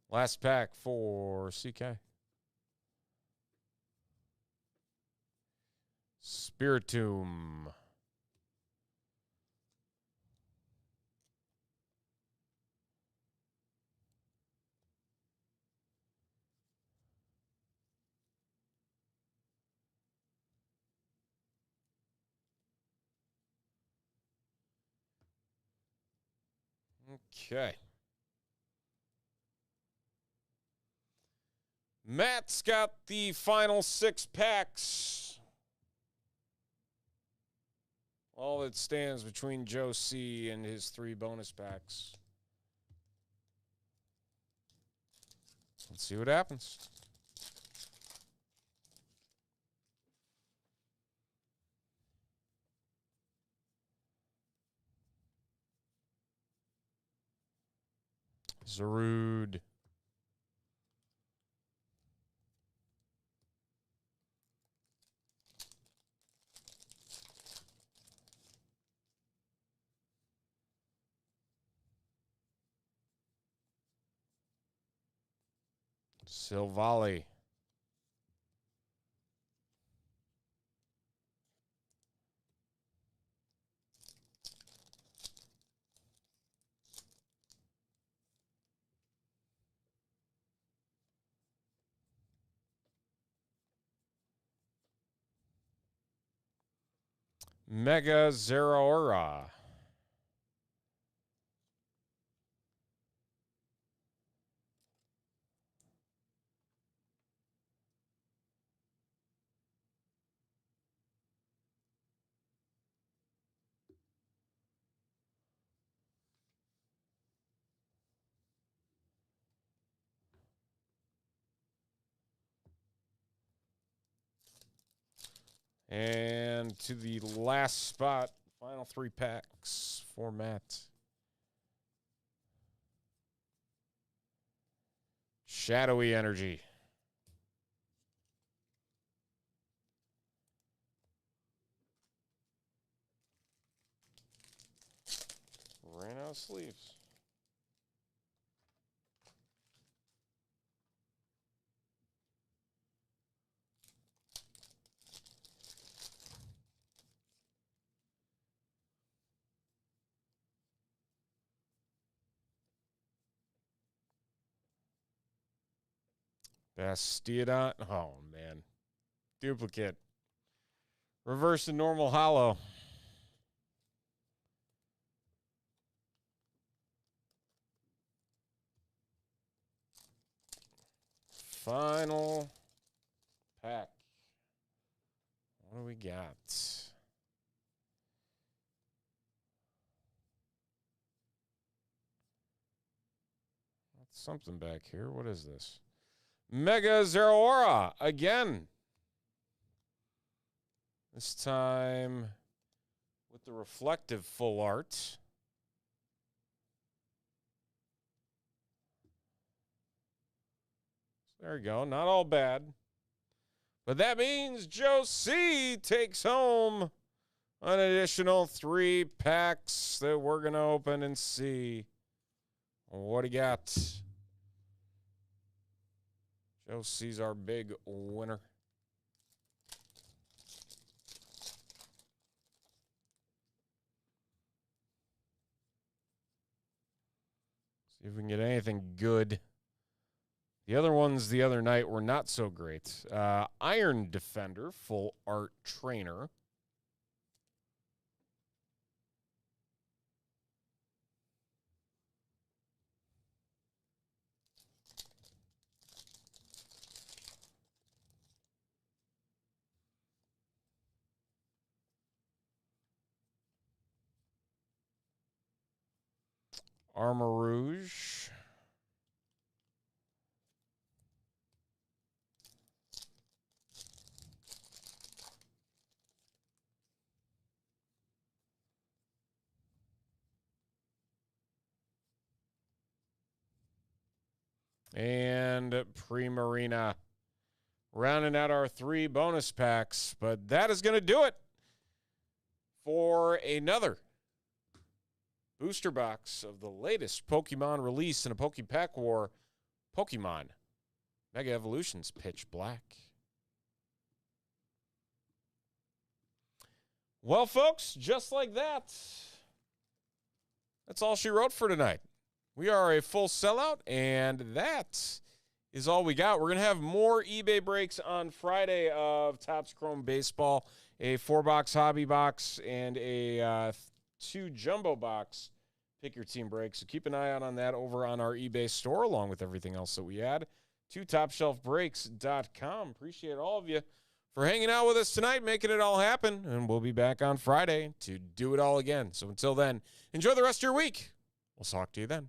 Last pack for CK. Spiritomb. Okay. Matt's got the final 6 packs. All that stands between Joe C and his 3 bonus packs. Let's see what happens. Zarude. Silvally. Mega Zeraora. And to the last spot, final 3 packs for Matt. Shadowy Energy. Ran out of sleeves. Bastiodon. Oh, man. Duplicate. Reverse and normal hollow. Final pack. What do we got? Something back here. What is this? Mega Zeraora again. This time with the reflective full art. There you go. Not all bad. But that means Joe C takes home an additional 3 packs that we're going to open and see. What do you got? Joe C's our big winner. See if we can get anything good. The other ones the other night were not so great. Iron Defender, full art trainer. Armor Rouge. and Pre-Marina. Rounding out our 3 bonus packs, but that is going to do it for another booster box of the latest Pokemon release in a Pokepack War, Pokemon Mega Evolutions Pitch Black. Well, folks, just like that, that's all she wrote for tonight. We are a full sellout, and that is all we got. We're going to have more eBay breaks on Friday of Topps Chrome Baseball, a 4-box hobby box, and a 2 jumbo box pick your team break. So keep an eye out on that over on our eBay store, along with everything else that we add to TopShelfBreaks.com. Appreciate all of you for hanging out with us tonight, making it all happen, and we'll be back on Friday to do it all again. So until then, enjoy the rest of your week. We'll talk to you then.